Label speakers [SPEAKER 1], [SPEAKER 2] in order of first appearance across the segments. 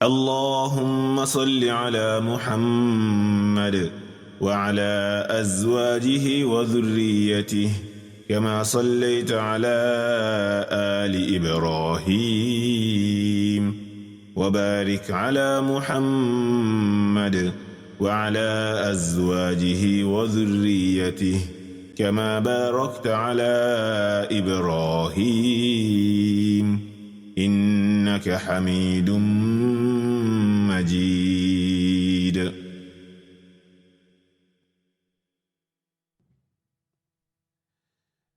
[SPEAKER 1] اللهم صل على محمد وعلى أزواجه وذريته كما صليت على آل إبراهيم وبارك على محمد وعلى أزواجه وذريته كما باركت على إبراهيم إنك حميد مجيد.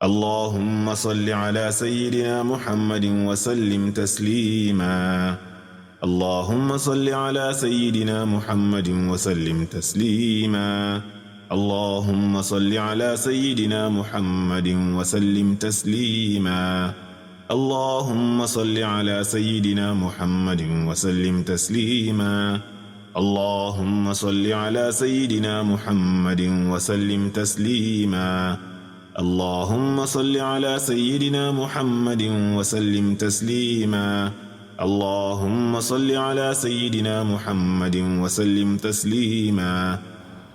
[SPEAKER 1] اللهم صل على سيدنا محمد وسلم تسليما. اللهم صل على سيدنا محمد وسلم تسليما. اللهم صل على سيدنا محمد وسلم تسليما. اللهم صل على سيدنا محمد وسلم تسليما. اللهم صل على سيدنا محمد وسلم تسليما. اللهم صل على سيدنا محمد وسلم تسليما. اللهم صل على سيدنا محمد وسلم تسليما.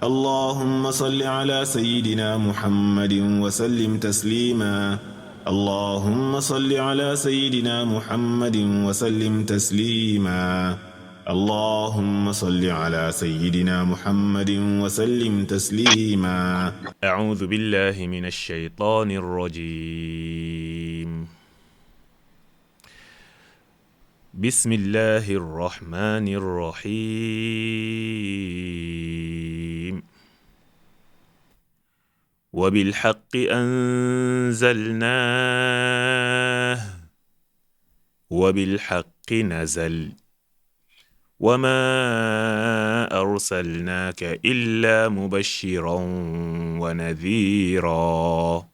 [SPEAKER 1] اللهم صل على سيدنا محمد وسلم تسليما. اللهم صل على سيدنا محمد وسلم تسليما. اللهم صل على سيدنا محمد وسلم تسليما.
[SPEAKER 2] أعوذ بالله من الشيطان الرجيم. بسم الله الرحمن الرحيم. وبالحق أنزلناه وبالحق نزل وما أرسلناك إلا مبشرا ونذيرا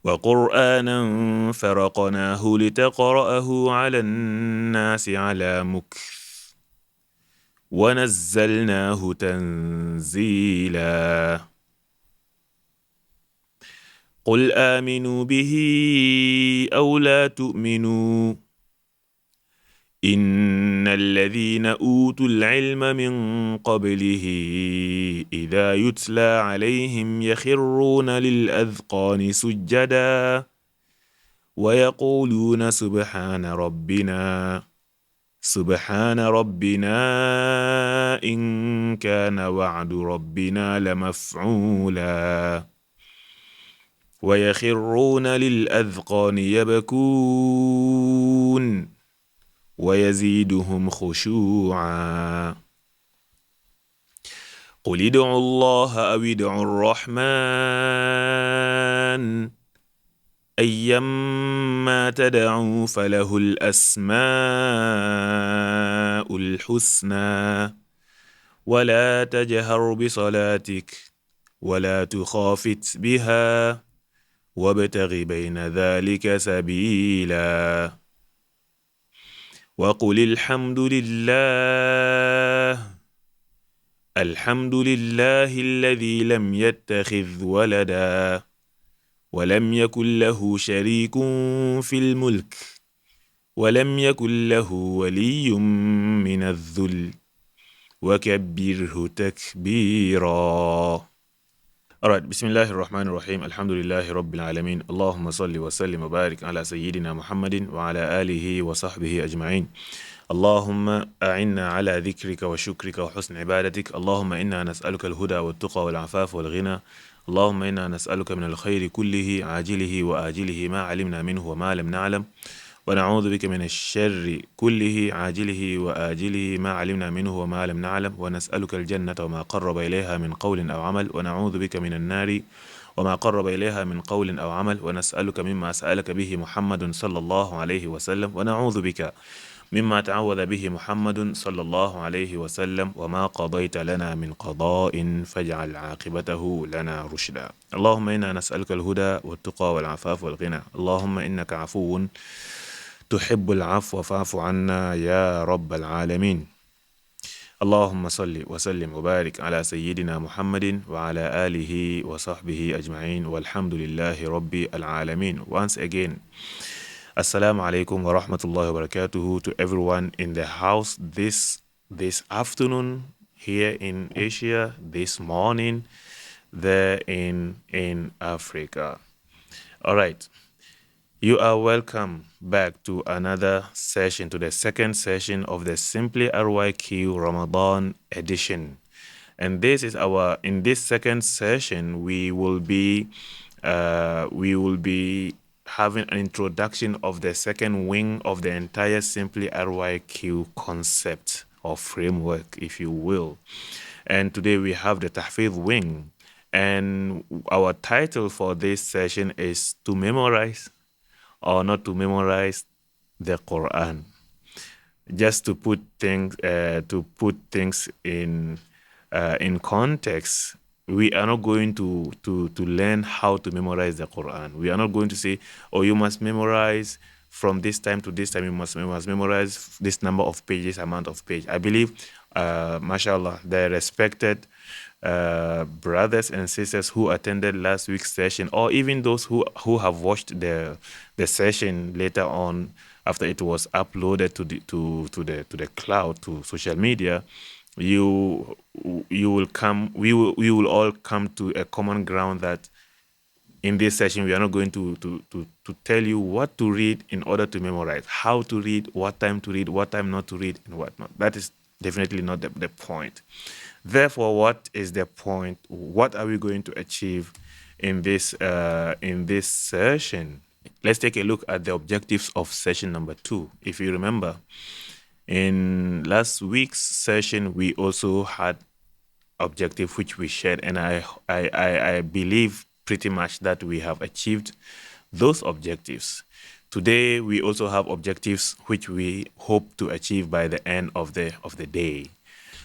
[SPEAKER 2] وقرآنا فرقناه لتقرأه على الناس على مكث ونزلناه تنزيلا. قل آمنوا به أو لا تؤمنوا إن الذين أوتوا العلم من قبله إذا يتلى عليهم يخرون للأذقان سجدا ويقولون سبحان ربنا إن كان وعد ربنا لمفعولا ويخرون للأذقان يبكون ويزيدهم خشوعا. قل ادعوا الله أو ادعوا الرحمن أيما تدعوا فله الأسماء الحسنى ولا تجهر بصلاتك ولا تخافت بها وابتغ بين ذلك سبيلا. وقل الحمد لله الذي لم يتخذ ولدا ولم يكن له شريك في الملك ولم يكن له ولي من الذل وكبره تكبيرا. Alright, بسم الله الرحمن الرحيم. الحمد لله رب العالمين. اللهم صل وسلم وبارك على سيدنا محمد وعلى آله وصحبه أجمعين. اللهم أعنا على ذكرك وشكرك وحسن عبادتك. اللهم إنا نسألك الهدى والتقى والعفاف والغنى. اللهم إنا نسألك من الخير كله عاجله وآجله ما علمنا منه وما لم نعلم ونعوذ بك من الشر كله عاجله وآجله ما علمنا منه وما لم نعلم ونسألك الجنة وما قرب إليها من قول أو عمل ونعوذ بك من النار وما قرب إليها من قول أو عمل ونسألك مما سألك به محمد صلى الله عليه وسلم ونعوذ بك مما تعوذ به محمد صلى الله عليه وسلم وما قضيت لنا من قضاء فاجعل عاقبته لنا رشدا. اللهم إنا نسألك الهدى والتقى والعفاف والغنى. اللهم إنك عفو تحب العفو فاعف عنا يا رب العالمين. اللهم صل وسلم وبارك على سيدنا محمد وعلى آله وصحبه أجمعين والحمد لله رب العالمين. Once again, Assalamu alaikum wa rahmatullahi wa barakatuhu to everyone in the house this afternoon here in Asia, this morning there in Africa. All right. You are welcome back to another session, to the second session of the Simply RYQ Ramadan Edition. And in this second session, we will be having an introduction of the second wing of the entire Simply RYQ concept or framework, if you will. And today we have the Tahfidh wing. And our title for this session is To Memorize or Not to Memorize the Quran. Just to put things in context, we are not going to learn how to memorize the Quran. We are not going to say, oh, you must memorize from this time to this time, you must memorize this number of pages, amount of page. I believe, mashallah, the respected brothers and sisters who attended last week's session, or even those who have watched the session later on after it was uploaded to the cloud, to social media, we will all come to a common ground that in this session we are not going to tell you what to read in order to memorize, how to read, what time to read, what time not to read, and whatnot. That is definitely not the point. Therefore, what is the point? What are we going to achieve in this session? Let's take a look at the objectives of session number 2. If you remember, in last week's session, we also had objective which we shared, and I believe pretty much that we have achieved those objectives. Today, we also have objectives which we hope to achieve by the end of the day.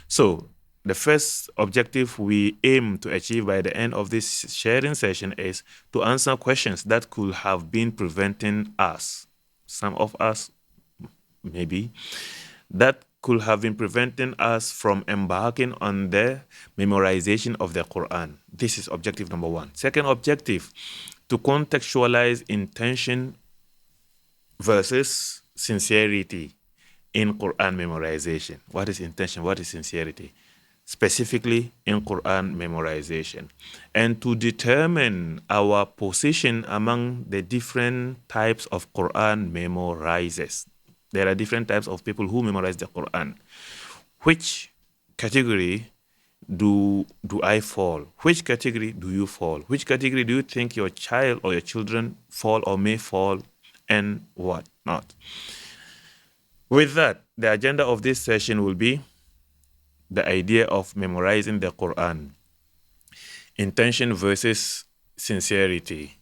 [SPEAKER 2] So, the first objective we aim to achieve by the end of this sharing session is to answer questions that could have been preventing us, some of us maybe, that could have been preventing us from embarking on the memorization of the Quran. This is objective number 1. Second objective, to contextualize intention versus sincerity in Quran memorization. What is intention? What is sincerity? Specifically in Quran memorization. And to determine our position among the different types of Quran memorizers. There are different types of people who memorize the Quran. Which category do I fall? Which category do you fall? Which category do you think your child or your children fall or may fall, and what not? With that, the agenda of this session will be the idea of memorizing the Quran, intention versus sincerity,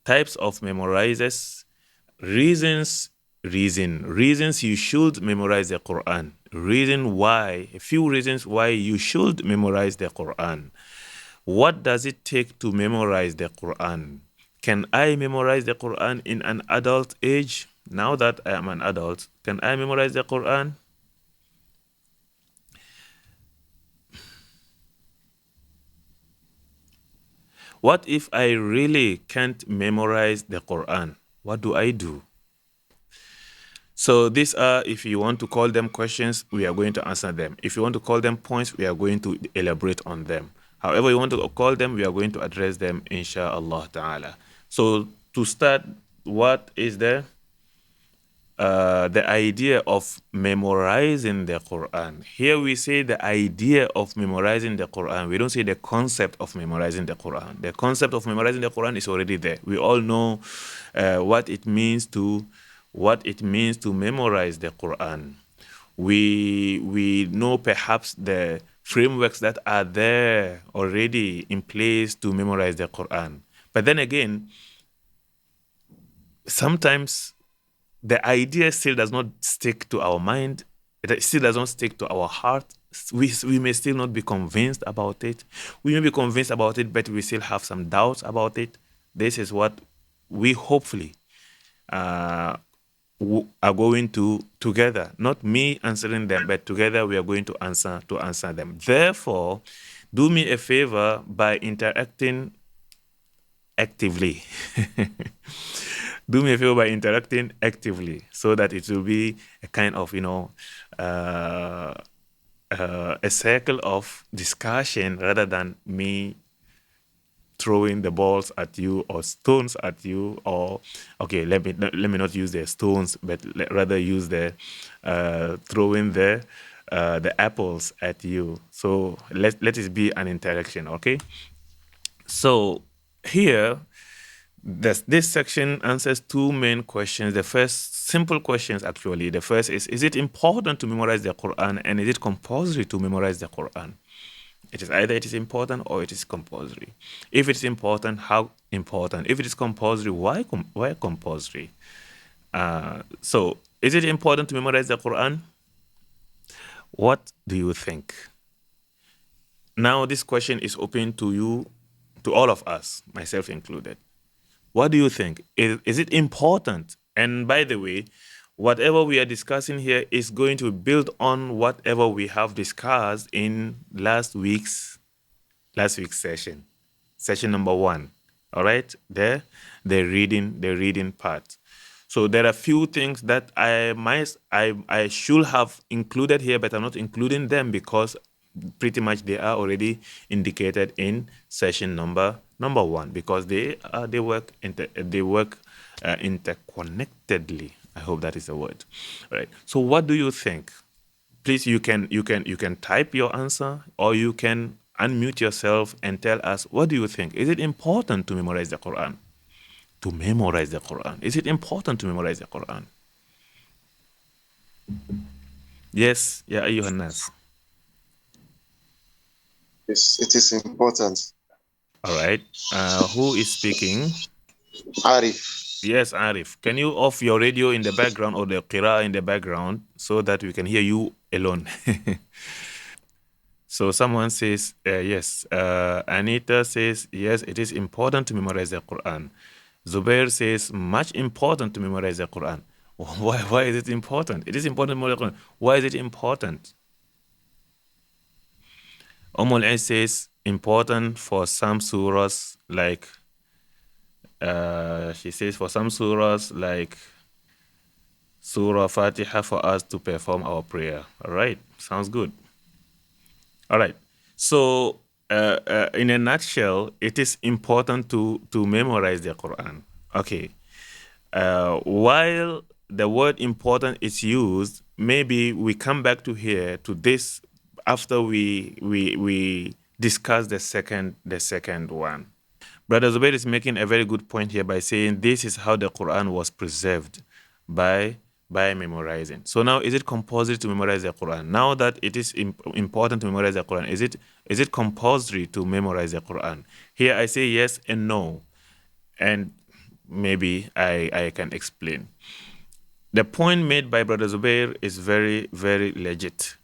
[SPEAKER 2] types of memorizers, reasons you should memorize the Quran, a few reasons why you should memorize the Quran. What does it take to memorize the Quran? Can I memorize the Quran in an adult age? Now that I am an adult, can I memorize the Quran? What if I really can't memorize the Quran? What do I do? So these are, if you want to call them questions, we are going to answer them. If you want to call them points, we are going to elaborate on them. However you want to call them, we are going to address them, inshallah ta'ala. So to start, what is the idea of memorizing the Quran? Here we say the idea of memorizing the Quran. We don't say the concept of memorizing the Quran. The concept of memorizing the Quran is already there. We all know what it means to memorize the Quran. We know perhaps the frameworks that are there already in place to memorize the Quran. But then again, sometimes the idea still does not stick to our mind. It still does not stick to our heart. We may still not be convinced about it. We may be convinced about it, but we still have some doubts about it. This is what we hopefully are going to together. Not me answering them, but together we are going to answer them. Therefore, do me a favor by interacting actively. do me a favor by interacting actively so that it will be a kind of, a circle of discussion rather than me throwing the balls at you or stones at you, or okay, let me not use the stones, but rather use the throwing the apples at you. So let it be an interaction, okay? So here, this section answers two main questions. The first, simple questions actually. The first is it important to memorize the Quran, and is it compulsory to memorize the Quran? It is either it is important or it is compulsory. If it is important, how important? If it is compulsory, why compulsory? So, is it important to memorize the Quran? What do you think? Now, this question is open to you, to all of us, myself included. What do you think? Is it important? And by the way, whatever we are discussing here is going to build on whatever we have discussed in last week's session number 1. All right, the reading part. So there are few things that I should have included here, but I'm not including them because pretty much they are already indicated in session number 1, because they work interconnectedly. I hope that is the word. All right. So what do you think? Please, you can type your answer, or you can unmute yourself and tell us, what do you think? Is it important to memorize the Quran? To memorize the Quran. Is it important to memorize the Quran? Yes, ya ayyuhan nas.
[SPEAKER 3] Yes, it is important.
[SPEAKER 2] All right. Who is speaking?
[SPEAKER 3] Arif.
[SPEAKER 2] Yes, Arif. Can you off your radio in the background or the qira in the background so that we can hear you alone? So someone says yes. Anita says yes, it is important to memorize the Quran. Zubair says much important to memorize the Quran. Why is it important? It is important to memorize the Quran. Why is it important? Al says important for some surahs, like she says for some surahs like Surah Fatiha, for us to perform our prayer. All right, sounds good. All right. So, in a nutshell, it is important to memorize the Quran. Okay. While the word important is used, maybe we come back to here to this after we discuss the second one. Brother Zubair is making a very good point here by saying this is how the Quran was preserved by memorizing. So now, is it compulsory to memorize the Quran? Now that it is important to memorize the Quran, is it compulsory to memorize the Quran? Here I say yes and no, and maybe I can explain. The point made by Brother Zubair is very, very legit.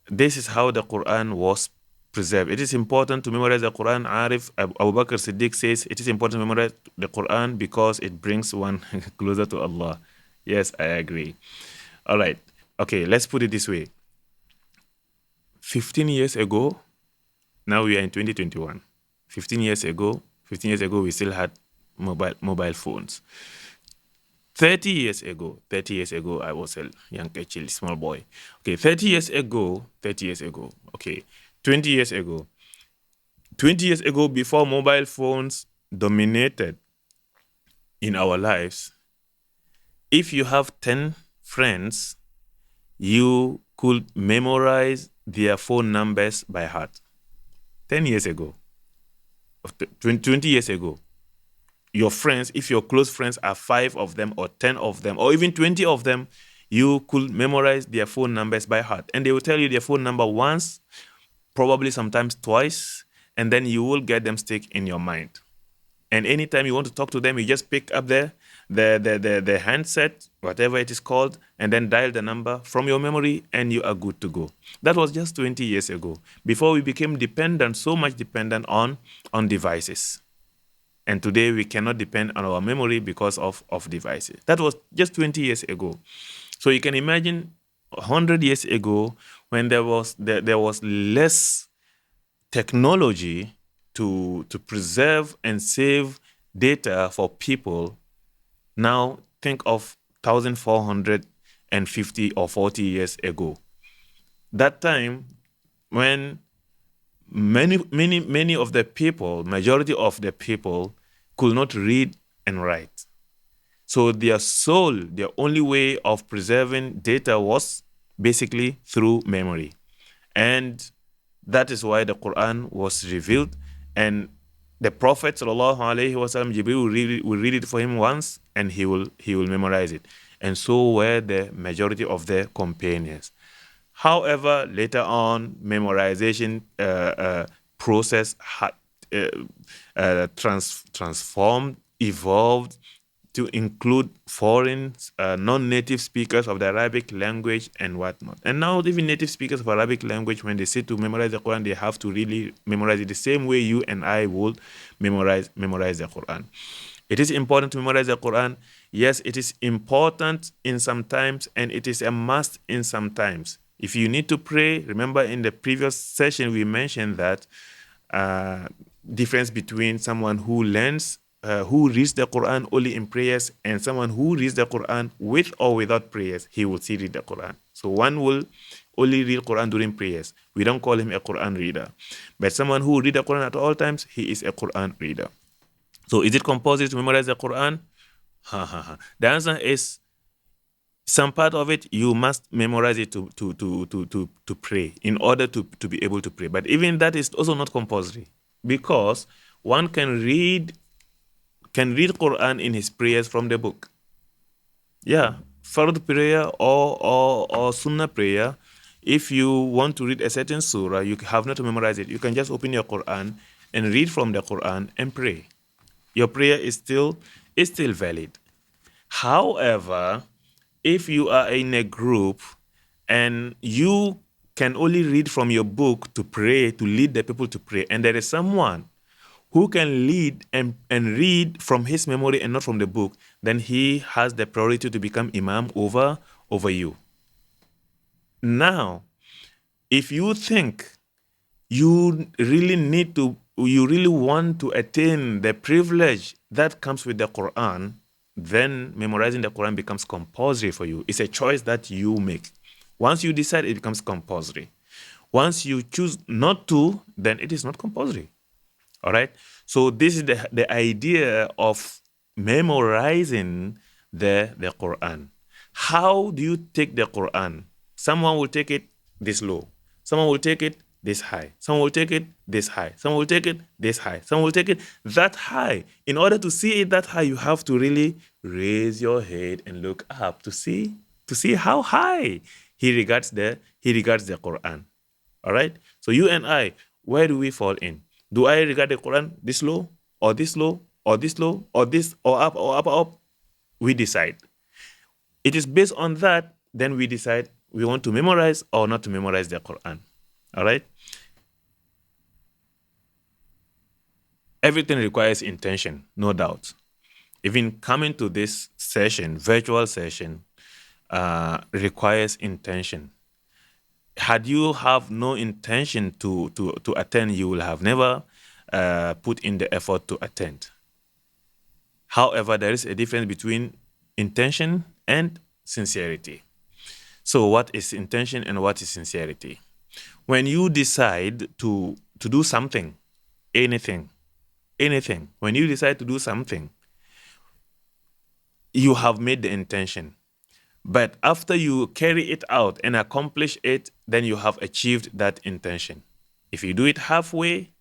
[SPEAKER 2] This is how the Quran was preserved. It is important to memorize the Quran. Arif Abu Bakr Siddiq says it is important to memorize the Quran because it brings one closer to Allah. Yes, I agree. All right. Okay, let's put it this way. 15 years ago, now we are in 2021. 15 years ago, we still had mobile phones. 30 years ago, I was a young, chill, small boy. Okay, 30 years ago, okay, 20 years ago. 20 years ago, before mobile phones dominated in our lives, if you have 10 friends, you could memorize their phone numbers by heart. 10 years ago, 20 years ago, your friends, if your close friends are 5 of them or 10 of them or even 20 of them, you could memorize their phone numbers by heart. And they will tell you their phone number once, probably sometimes twice, and then you will get them stick in your mind. And anytime you want to talk to them, you just pick up the handset, whatever it is called, and then dial the number from your memory, and you are good to go. That was just 20 years ago, before we became so much dependent on devices. And today we cannot depend on our memory because of devices. That was just 20 years ago. So you can imagine 100 years ago, when there was less technology to preserve and save data for people, Now think of 1450 or 40 years ago. That time when many of the people, majority of the people, could not read and write. So their only way of preserving data was basically through memory. And that is why the Quran was revealed. And the Prophet sallallahu alaihi wasallam, Jibril will read it for him once, and he will memorize it. And so were the majority of the companions. However, later on, memorization process had transformed, evolved to include foreign, non-native speakers of the Arabic language and whatnot. And now even native speakers of Arabic language, when they sit to memorize the Quran, they have to really memorize it the same way you and I would memorize the Quran. It is important to memorize the Quran. Yes, it is important in some times, and it is a must in some times. If you need to pray, remember in the previous session we mentioned that difference between someone who learns, who reads the Quran only in prayers, and someone who reads the Quran with or without prayers, he will still read the Quran. So one will only read Quran during prayers. We don't call him a Quran reader. But someone who reads the Quran at all times, he is a Quran reader. So is it compulsory to memorize the Quran? The answer is some part of it you must memorize it to pray in order to be able to pray. But even that is also not compulsory, because one can read Quran in his prayers from the book. Yeah, Fard prayer or Sunnah prayer. If you want to read a certain surah, you have not to memorize it. You can just open your Quran and read from the Quran and pray. Your prayer is still valid. However, if you are in a group and you can only read from your book to pray, to lead the people to pray, and there is someone who can lead and read from his memory and not from the book, then he has the priority to become imam over you. Now, if you think you really want to attain the privilege that comes with the Quran, then memorizing the Quran becomes compulsory for you. It's a choice that you make. Once you decide, it becomes compulsory. Once you choose not to, then it is not compulsory. All right? So this is the idea of memorizing the Quran. How do you take the Quran? Someone will take it this low. Someone will take it this high. Someone will take it this high. Someone will take it this high. Someone will take it that high. In order to see it that high, you have to really raise your head and look up to see how high he regards the Quran. All right? So you and I, where do we fall in? Do I regard the Quran this low, or this low, or this low, or this, or up, or up, or up? We decide. It is based on that, then we decide we want to memorize or not to memorize the Quran. All right? Everything requires intention, no doubt. Even coming to this session, virtual session, requires intention. Had you have no intention to attend, you will have never put in the effort to attend. However, there is a difference between intention and sincerity. So what is intention and what is sincerity? When you decide to do something, anything, when you decide to do something, you have made the intention. But after you carry it out and accomplish it, then you have achieved that intention. If you do it halfway,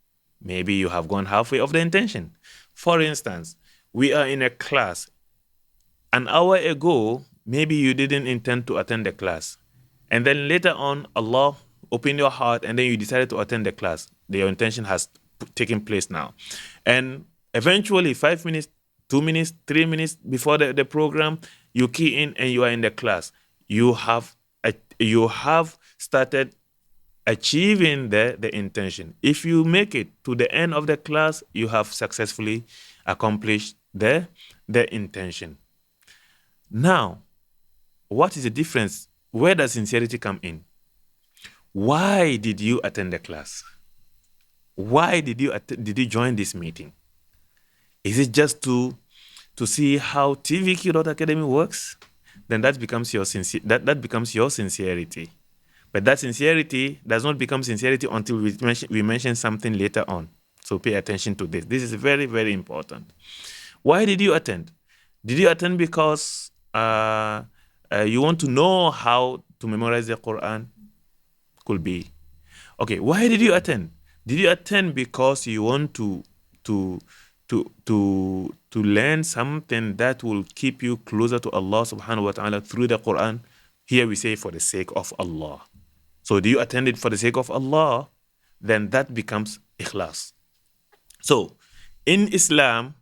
[SPEAKER 2] maybe you have gone halfway of the intention. For instance, we are in a class. An hour ago, maybe you didn't intend to attend the class. And then later on, Allah opened your heart and then you decided to attend the class. Your intention has taken place now. And eventually, 5 minutes, 2 minutes, 3 minutes before the program, you key in and you are in the class. You have started achieving the intention. If you make it to the end of the class, you have successfully accomplished the intention. Now, what is the difference? Where does sincerity come in? Why did you attend the class? Why did you join this meeting? Is it just to to see how TVQ.Academy works, then that becomes your that becomes your sincerity. But that sincerity does not become sincerity until we mention something later on. So pay attention to this. This is very, very important. Why did you attend? Did you attend because you want to know how to memorize the Quran? Could be. Okay, why did you attend? Did you attend because you want to learn something that will keep you closer to Allah subhanahu wa ta'ala through the Quran? Here we say for the sake of Allah. So do you attend it for the sake of Allah? Then that becomes ikhlas. So in Islam,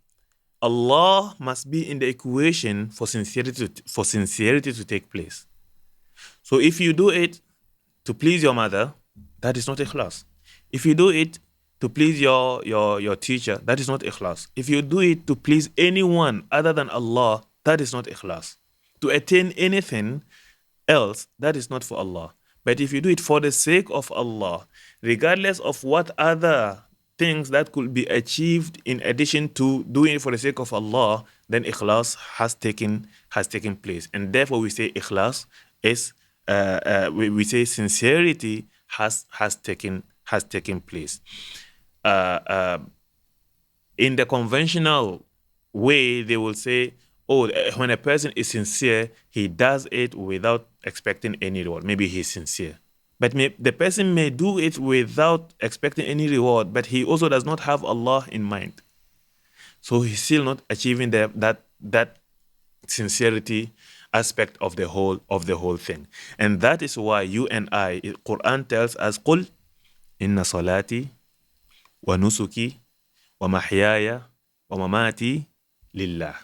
[SPEAKER 2] Allah must be in the equation for sincerity to take place. So if you do it to please your mother, that is not ikhlas. If you do it to please your teacher, that is not ikhlas. If you do it to please anyone other than Allah, that is not ikhlas. To attain anything else, that is not for Allah. But if you do it for the sake of Allah, regardless of what other things that could be achieved in addition to doing it for the sake of Allah, then ikhlas has taken place. And therefore we say ikhlas is we say sincerity has taken place. In the conventional way, they will say, oh, when a person is sincere, he does it without expecting any reward. Maybe he's sincere. But the person may do it without expecting any reward, but he also does not have Allah in mind. So he's still not achieving that sincerity aspect of the whole thing. And that is why you and I, Quran tells us, قُلْ إِنَّ صَلَاتِي وَنُسُكِي وَمَحْيَايَ وَمَمَاتِي لِلَّهِ.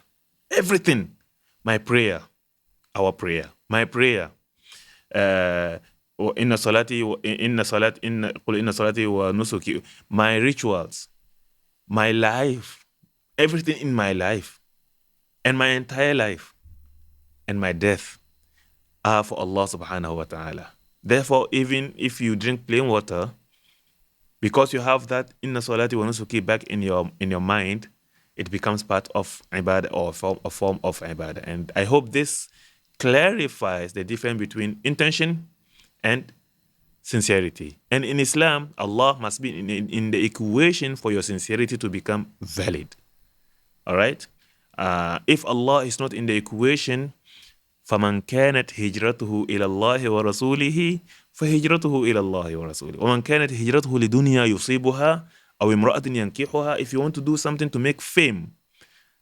[SPEAKER 2] Everything, my prayer, our prayer, my prayer, إِنَّ صَلَاتِي قُلْ إِنَّ صَلَاتِي وَنُسُكِي, my rituals, my life, everything in my life, and my entire life, and my death are for Allah subhanahu wa ta'ala. Therefore, even if you drink plain water, because you have that inna salati wa nusuki back in your mind, it becomes part of ibadah or a form of ibadah. And I hope this clarifies the difference between intention and sincerity. And in Islam, Allah must be in the equation for your sincerity to become valid. All right? If Allah is not in the equation, فَمَنْ كَانَتْ هِجْرَتُهُ إِلَى اللَّهِ وَرَسُولِهِ فَهِجْرَتُهُ إِلَى اللَّهِ وَرَسُولِهِ وَمَنْ كَانَتْ هِجْرَتُهُ لِدُنْيَا يُصِيبُهَا أَوْ امْرَأَةٍ يَنْكِحُهَا. If you want to do something to make fame,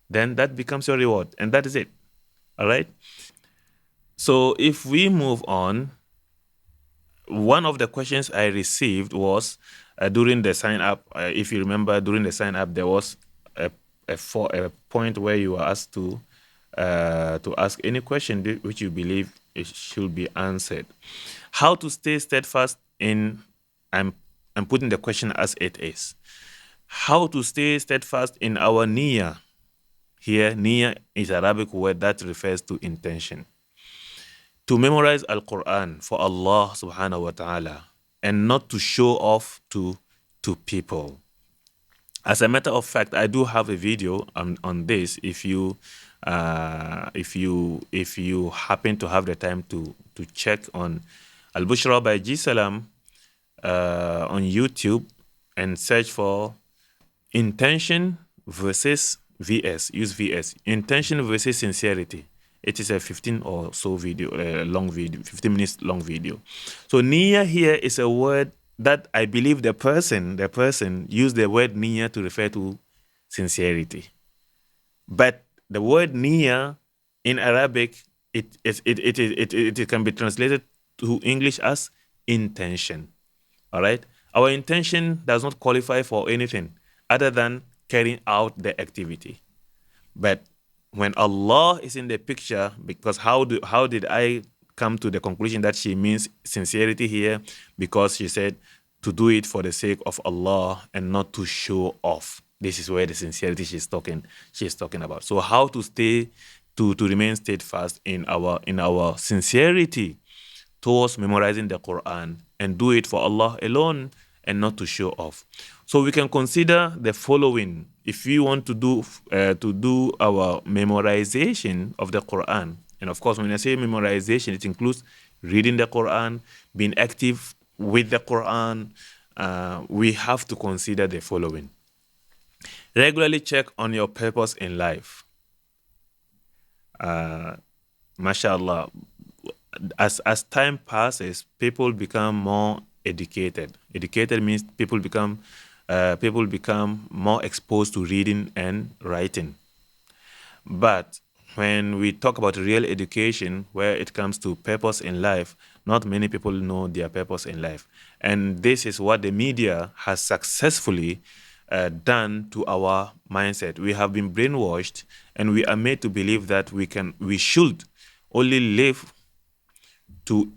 [SPEAKER 2] then that becomes your reward, and that is it. All right? So if we move on, one of the questions I received was during the sign up. If you remember, during the sign up, there was a point where you were asked to ask any question which you believe it should be answered. How to stay steadfast in, I'm putting the question as it is. How to stay steadfast in our niyyah. Here, niyyah is an Arabic word that refers to intention. To memorize Al-Quran for Allah subhanahu wa ta'ala and not to show off to people. As a matter of fact, I do have a video on this. If you happen to have the time to check on Al-Bushra by G. Salam on YouTube and search for intention versus VS. Use VS. Intention versus sincerity. It is a 15 or so video, long video, 15 minutes long video. So niyyah here is a word that I believe the person used the word niyyah to refer to sincerity. But the word niyyah in Arabic, it can be translated to English as intention. All right? Our intention does not qualify for anything other than carrying out the activity. But when Allah is in the picture, because how did I come to the conclusion that she means sincerity here? Because she said to do it for the sake of Allah and not to show off. This is where the sincerity she's talking about. So how to stay to remain steadfast in our sincerity towards memorizing the Quran and do it for Allah alone and not to show off. So we can consider the following if we want to do our memorization of the Quran. And of course, when I say memorization, it includes reading the Quran, being active with the Quran. We have to consider the following. Regularly check on your purpose in life. MashaAllah, as time passes, people become more educated. Educated means people become more exposed to reading and writing. But when we talk about real education, where it comes to purpose in life, not many people know their purpose in life. And this is what the media has successfully done to our mindset. We have been brainwashed, and we are made to believe that we should only live to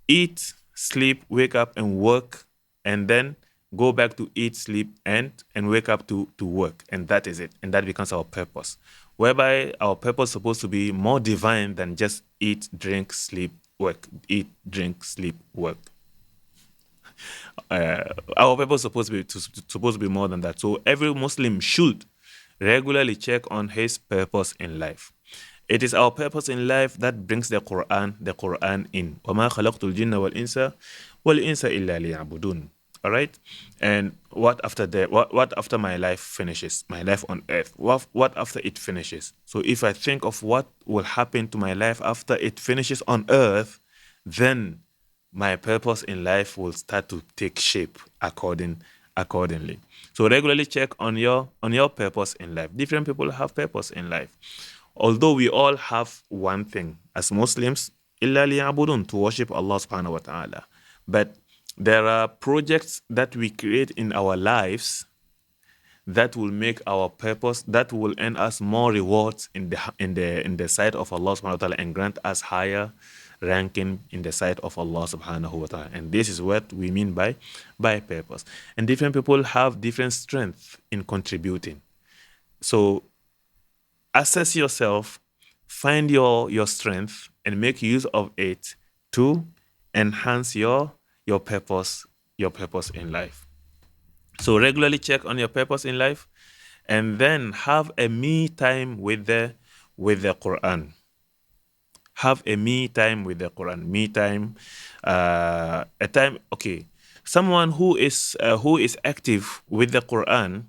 [SPEAKER 2] eat, sleep, wake up, and work, and then go back to eat, sleep, and wake up to work. And that is it. And that becomes our purpose. Whereby our purpose is supposed to be more divine than just eat, drink, sleep, work. Eat, drink, sleep, work. Our purpose is supposed to be more than that. So every Muslim should regularly check on his purpose in life. It is our purpose in life that brings the Quran in. وَمَا خَلَقْتُ الْجِنَّ وَالْإِنسَ إِلَّا لِيَعْبُدُونَ. All right? And what after my life finishes? My life on earth. What after it finishes? So if I think of what will happen to my life after it finishes on earth, then my purpose in life will start to take shape accordingly. So regularly check on your purpose in life. Different people have purpose in life. Although we all have one thing as Muslims, إِلَّا لِيَعْبُدُونَ, to worship Allah subhanahu wa ta'ala. But there are projects that we create in our lives that will make our purpose, that will earn us more rewards in the sight of Allah subhanahu wa ta'ala and grant us higher ranking in the sight of Allah subhanahu wa ta'ala. And this is what we mean by purpose. And different people have different strength in contributing. So assess yourself, find your strength, and make use of it to enhance your purpose in life. So regularly check on your purpose in life, and then have a me time with the Quran. Have a me time with the Quran. Me time, a time. Okay, someone who is active with the Quran,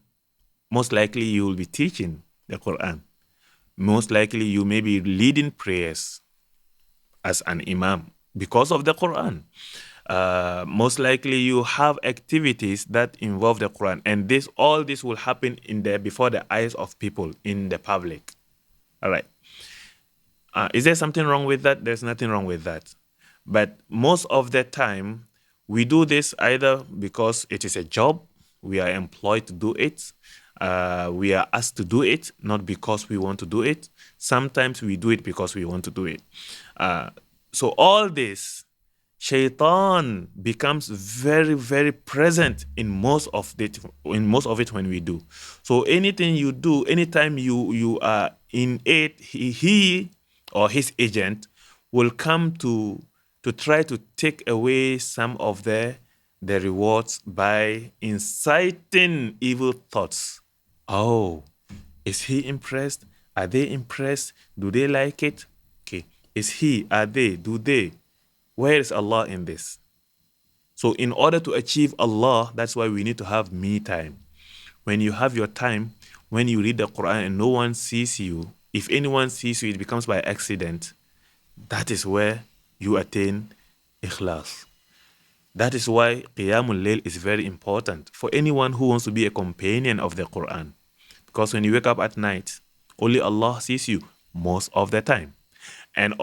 [SPEAKER 2] most likely you will be teaching the Quran. Most likely you may be leading prayers as an imam because of the Quran. Most likely you have activities that involve the Quran, and all this will happen before the eyes of people in the public. All right. Is there something wrong with that? There's nothing wrong with that. But most of the time, we do this either because it is a job, we are employed to do it, we are asked to do it, not because we want to do it. Sometimes we do it because we want to do it. So all this, Shaitan becomes very, very present in most of it when we do. So anything you do, anytime you are in it, he or his agent will come to try to take away some of the rewards by inciting evil thoughts. Oh, is he impressed? Are they impressed? Do they like it? Okay. Is he? Are they? Do they? Where is Allah in this? So in order to achieve Allah, that's why we need to have me time. When you have your time, when you read the Quran and no one sees you, if anyone sees you, it becomes by accident. That is where you attain ikhlas. That is why Qiyamul Layl is very important for anyone who wants to be a companion of the Quran. Because when you wake up at night, only Allah sees you most of the time. And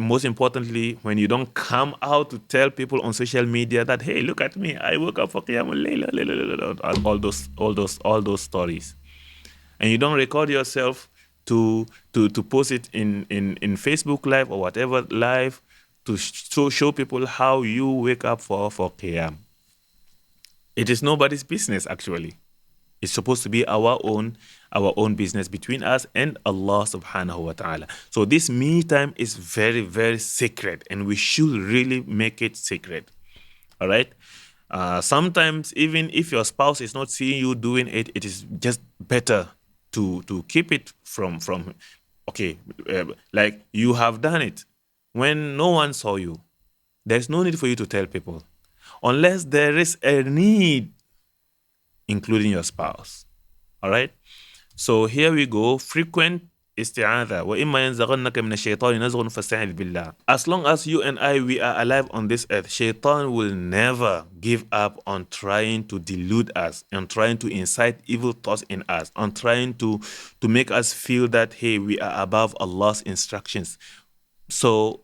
[SPEAKER 2] most importantly, when you don't come out to tell people on social media that, hey, look at me, I woke up for Qiyamul Layl, all those stories. And you don't record yourself to post it in Facebook Live or whatever live to show people how you wake up for Qiyam. It is nobody's business, actually. It's supposed to be our own business between us and Allah subhanahu wa ta'ala. So this me time is very, very sacred, and we should really make it sacred. All right? Sometimes, even if your spouse is not seeing you doing it, it is just better to keep it from okay, like you have done it when no one saw you. There's no need for you to tell people unless there is a need, including your spouse. All right. So here we go. Frequent isti'adha. وَإِمَّا يَنزَغَنَّكَ مِنَ الشَّيْطَانِ نَزْغٌ فَاسْتَعِذْ بِاللَّهِ. As long as you and I, we are alive on this earth, shaitan will never give up on trying to delude us, on trying to incite evil thoughts in us, on trying to make us feel that, hey, we are above Allah's instructions. So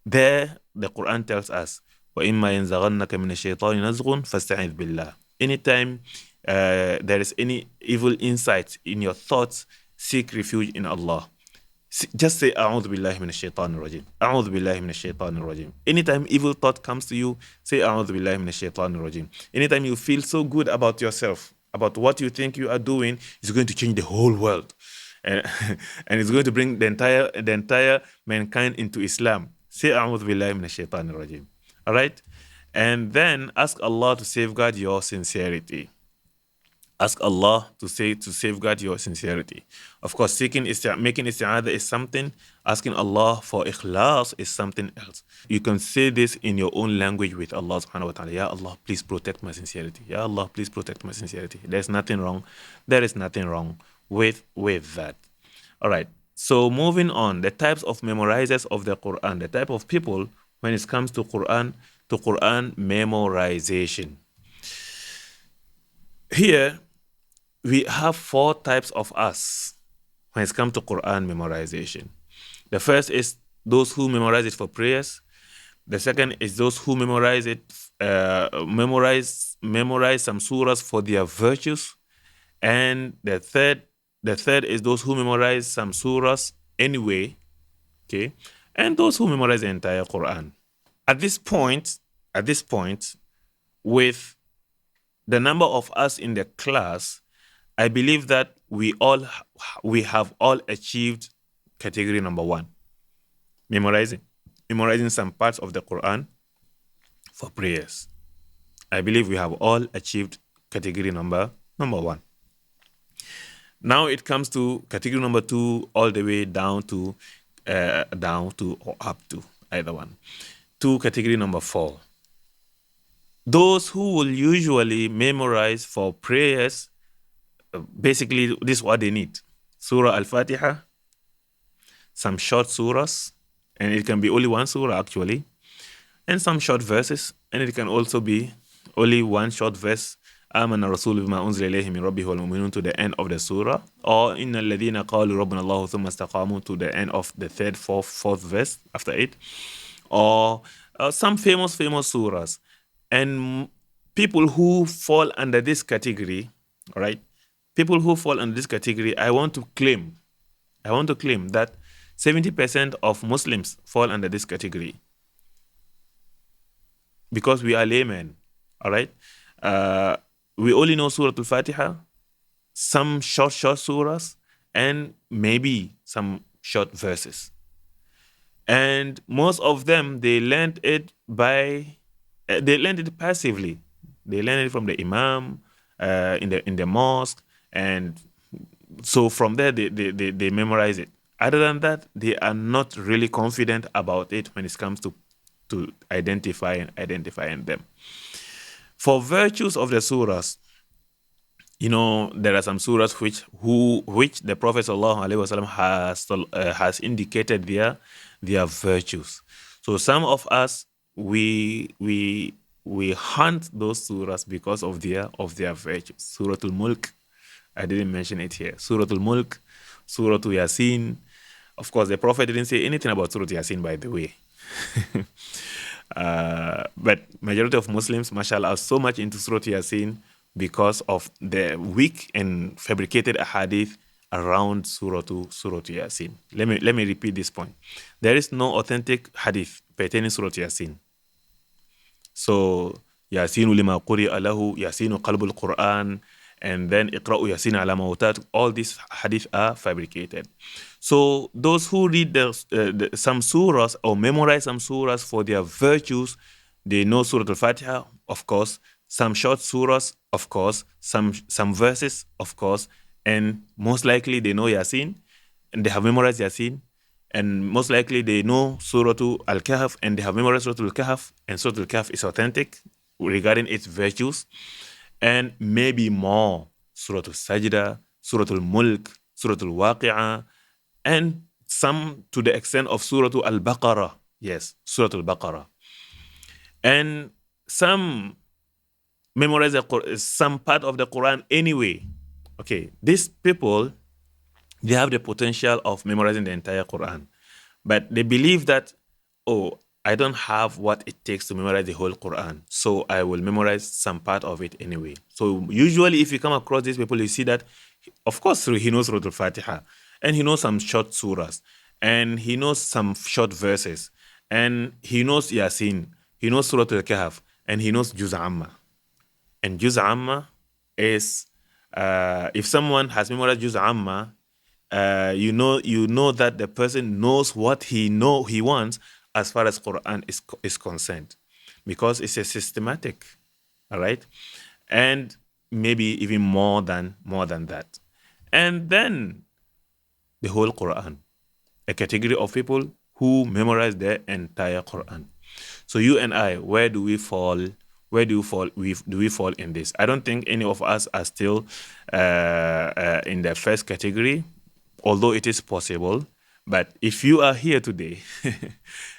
[SPEAKER 2] there, the Quran tells us, وَإِمَّا يَنزَغَنَّكَ مِنَ الشَّيْطَانِ نَزْغٌ فَاسْتَعِذْ بِاللَّهِ. Anytime there is any evil insight in your thoughts, seek refuge in Allah. Just say, أعوذ بالله من الشيطان الرجيم. أعوذ بالله من الشيطان الرجيم. Anytime evil thought comes to you, say, أعوذ بالله من الشيطان الرجيم. Anytime you feel so good about yourself, about what you think you are doing, it's going to change the whole world. And it's going to bring the entire mankind into Islam. Say, أعوذ بالله من الشيطان الرجيم. All right? And then ask Allah to safeguard your sincerity. Ask Allah to safeguard your sincerity. Of course, making isti'adha is something. Asking Allah for ikhlas is something else. You can say this in your own language with Allah subhanahu wa ta'ala. Ya Allah, please protect my sincerity. Ya Allah, please protect my sincerity. There's nothing wrong. There is nothing wrong with that. All right. So moving on, the types of memorizers of the Quran, the type of people when it comes to Quran memorization. Here, we have 4 types of us when it comes to Quran memorization. The first is those who memorize it for prayers. The second is those who memorize some surahs for their virtues. And the third is those who memorize some surahs anyway, okay? And those who memorize the entire Quran. At this point, with the number of us in the class, I believe that we have all achieved category number 1, memorizing some parts of the Quran for prayers. I believe we have all achieved category number 1. Now it comes to category number 2, all the way down to or up to either one. To category number 4. Those who will usually memorize for prayers, basically this is what they need. Surah Al-Fatiha, some short surahs, and it can be only one surah actually, and some short verses, and it can also be only one short verse. آمن الرسول بما أنزل إليه من ربه والمؤمنون to the end of the surah, or إن الذين قالوا ربنا الله ثم استقاموا to the end of the third, fourth verse after it, or some famous surahs. And people who fall under this category, all right, people who fall under this category, I want to claim that 70% of Muslims fall under this category because we are laymen, all right? We only know Surah Al-Fatiha, some short surahs, and maybe some short verses. And most of them, they learned it passively. They learned it from the imam in the mosque, and so from there they memorize it. Other than that, they are not really confident about it when it comes to identifying them. For virtues of the surahs, there are some surahs which the Prophet ﷺ has indicated their virtues. So some of us, we hunt those surahs because of their virtues. Surah Al-Mulk, I didn't mention it here. Surah Al-Mulk, Surah Yasin. Of course, the Prophet didn't say anything about Surah Yasin, by the way. But majority of Muslims, mashallah, are so much into Surah Yasin because of the weak and fabricated hadith around Surah Yasin. Let me repeat this point. There is no authentic hadith pertaining Surah Yasin. So Yasinu lima quri'a lahu, Yasinu qalbul Qur'an, and then Iqra'u Yasin ala mawtat. All these hadith are fabricated. So those who read some surahs or memorize some surahs for their virtues, They know Surah Al-Fatiha, of course, some short surahs, of course, some verses, of course, and most likely they know Yasin, and they have memorized Yasin, and most likely they know Surah Al-Kahf, and they have memorized Surah Al-Kahf, and Surah Al-Kahf is authentic regarding its virtues, and maybe more, Surah Al-Sajdah, Surah Al-Mulk, Surah Al-Waqi'ah, and some to the extent of Surah Al-Baqarah. Yes, Surah Al-Baqarah. And some memorize some part of the Quran anyway. Okay, these people, they have the potential of memorizing the entire Quran, but they believe that, oh, I don't have what it takes to memorize the whole Quran, so I will memorize some part of it anyway. So usually if you come across these people, you see that, of course, he knows Surah Al-Fatiha, and he knows some short surahs, and he knows some short verses, and he knows Yasin, he knows Surah Al-Kahf, and he knows Juz Amma. And Juz Amma is, if someone has memorized Juz Amma, you know that the person knows what he wants as far as Quran is concerned, because it's a systematic, all right, and maybe even more than that. And then the whole Quran, a category of people who memorize the entire Quran. So you and I, where do we fall? Where do we fall in this? I don't think any of us are still in the first category, although it is possible. But if you are here today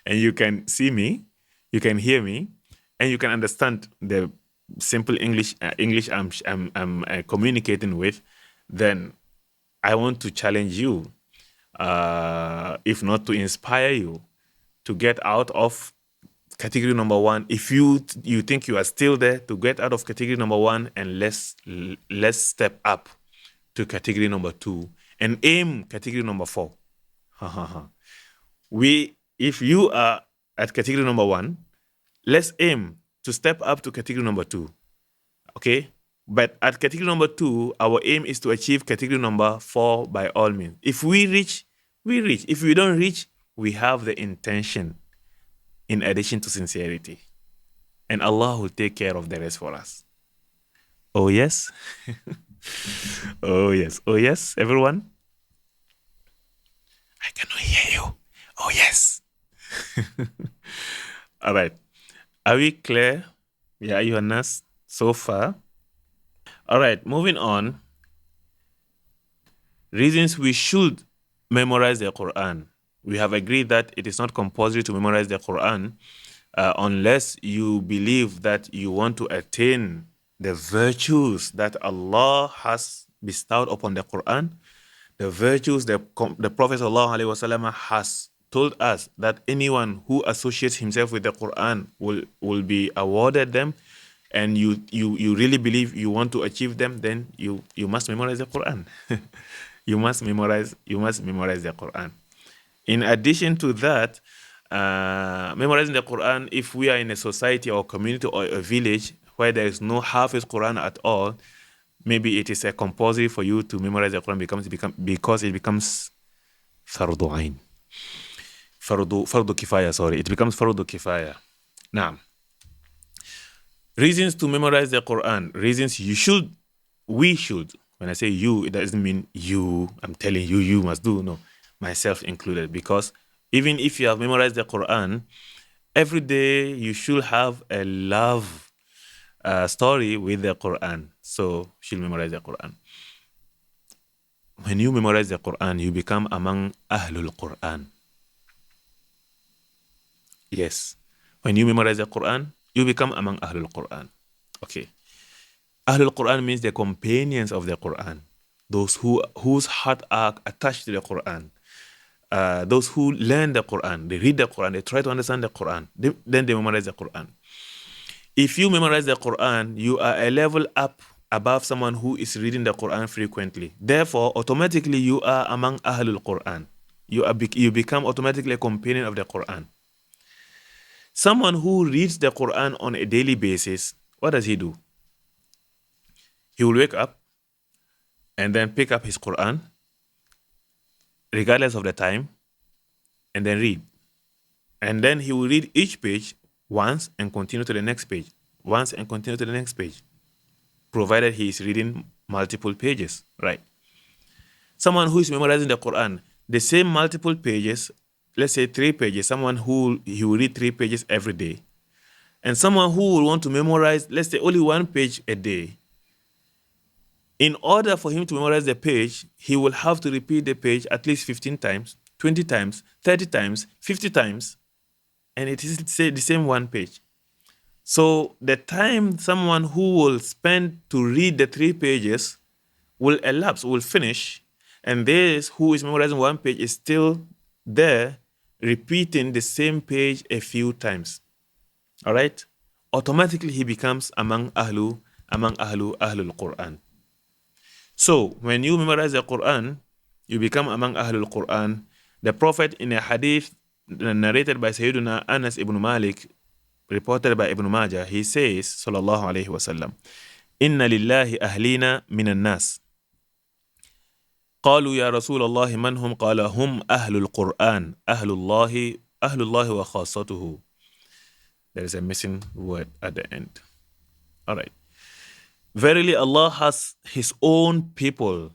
[SPEAKER 2] and you can see me, you can hear me, and you can understand the simple English I'm communicating with, then I want to challenge you, if not to inspire you, to get out of category number one. If you think you are still there, to get out of category number one, and let's step up to category number two and aim category number four. If you are at category number one, let's aim to step up to category number two. Okay? But at category number two, our aim is to achieve category number four by all means. If we reach, we reach. If we don't reach, we have the intention in addition to sincerity. And Allah will take care of the rest for us. Oh, yes? Oh, yes. Oh, yes, everyone? I cannot hear you. Oh, yes. All right. Are we clear? Yeah, Johannes, so far? All right, moving on. Reasons we should memorize the Quran. We have agreed that it is not compulsory to memorize the Quran unless you believe that you want to attain the virtues that Allah has bestowed upon the Quran, the virtues the Prophet ﷺ has told us that anyone who associates himself with the Quran will be awarded them, and you really believe you want to achieve them, then you must memorize the Quran. You must memorize the Quran. In addition to that, memorizing the Quran, if we are in a society or community or a village where there is no Hafiz Quran at all, maybe it is a compulsory for you to memorize the Quran because it becomes fardu ain. Fardu kifaya, sorry. It becomes fardu kifaya. Now, reasons to memorize the Quran, reasons we should. When I say you, it doesn't mean you, I'm telling you, you must do. No, myself included. Because even if you have memorized the Quran, every day you should have a love story with the Quran. So you should memorize the Quran. When you memorize the Quran, you become among Ahlul Quran. Yes. When you memorize the Quran, you become among Ahlul Quran. Okay. Ahlul Quran means the companions of the Quran. Those whose heart are attached to the Quran. Those who learn the Quran, they read the Quran, they try to understand the Quran, then they memorize the Quran. If you memorize the Quran, you are a level up above someone who is reading the Quran frequently. Therefore, automatically you are among Ahlul Quran. You become automatically a companion of the Quran. Someone who reads the Quran on a daily basis, what does he do? He will wake up and then pick up his Quran, regardless of the time, and then read. And then he will read each page once and continue to the next page, once and continue to the next page, provided he is reading multiple pages, right? Someone who is memorizing the Quran, the same multiple pages, let's say 3 pages, someone who he will read 3 pages every day, and someone who will want to memorize, let's say, only 1 page a day. In order for him to memorize the page, he will have to repeat the page at least 15 times, 20 times, 30 times, 50 times, and it is the same 1 page. So the time someone who will spend to read the 3 pages will elapse, will finish, and this who is memorizing 1 page is still there, repeating the same page a few times. All right? Automatically he becomes among Ahlul Quran. So when you memorize the Quran, you become among Ahlul Quran. The Prophet in a hadith narrated by Sayyiduna Anas ibn Malik, reported by Ibn Majah, he says, sallallahu alayhi wa sallam, Inna lillahi ahlina minan nas. قالوا يا رسول الله من هم؟ قال هم أهل القرآن أهل الله وخاصته. There is a missing word at the end. All right. Verily, Allah has His own people.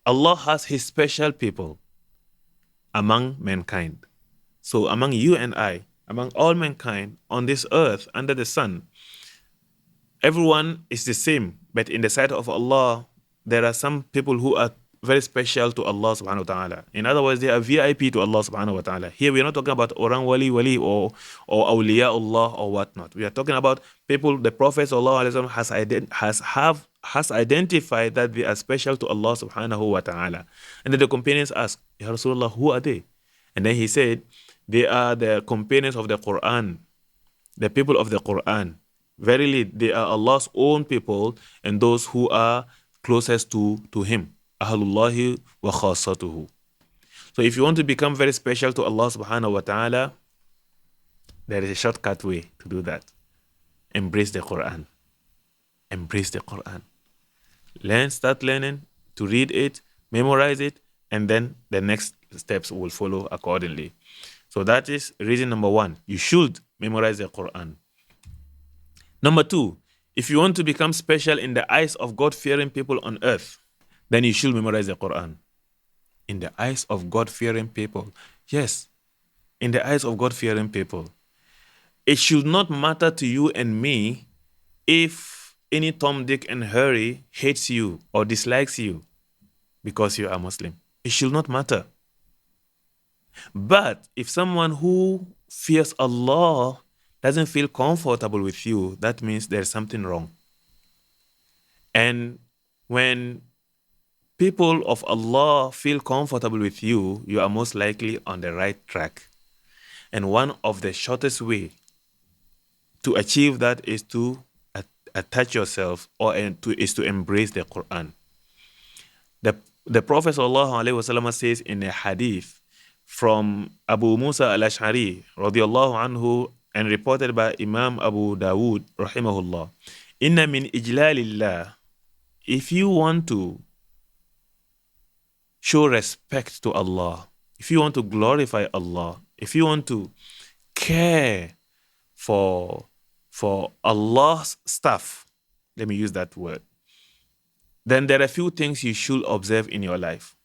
[SPEAKER 2] Allah has His special people among mankind. So among you and I, among all mankind on this earth, under the sun, everyone is the same. But in the sight of Allah, there are some people who are very special to Allah subhanahu wa ta'ala. In other words, they are VIP to Allah subhanahu wa ta'ala. Here we are not talking about orang wali or awliya Allah or whatnot. We are talking about people, the Prophet sallallahu alaihi wasallam has identified that they are special to Allah subhanahu wa ta'ala. And then the companions asked, Ya Rasulullah, who are they? And then he said, they are the companions of the Quran, the people of the Quran. Verily, they are Allah's own people and those who are closest to Him. Ahlullahi wa khasatuhu. So if you want to become very special to Allah subhanahu wa ta'ala, there is a shortcut way to do that. Embrace the Quran. Embrace the Quran. Start learning to read it, memorize it, and then the next steps will follow accordingly. So that is reason number 1. You should memorize the Quran. Number 2, if you want to become special in the eyes of God-fearing people on earth, then you should memorize the Quran. In the eyes of God-fearing people. Yes, in the eyes of God-fearing people. It should not matter to you and me if any Tom, Dick, and Harry hates you or dislikes you because you are Muslim. It should not matter. But if someone who fears Allah doesn't feel comfortable with you, that means there's something wrong. And when people of Allah feel comfortable with you, you are most likely on the right track. And one of the shortest way to achieve that is to attach yourself is to embrace the Quran. The Prophet ﷺ says in a hadith from Abu Musa al-Ash'ari radiyallahu anhu and reported by Imam Abu Dawood rahimahullah, Inna min ijlalillah, if you want to show respect to Allah, if you want to glorify Allah, if you want to care for Allah's stuff, let me use that word, then there are a few things you should observe in your life.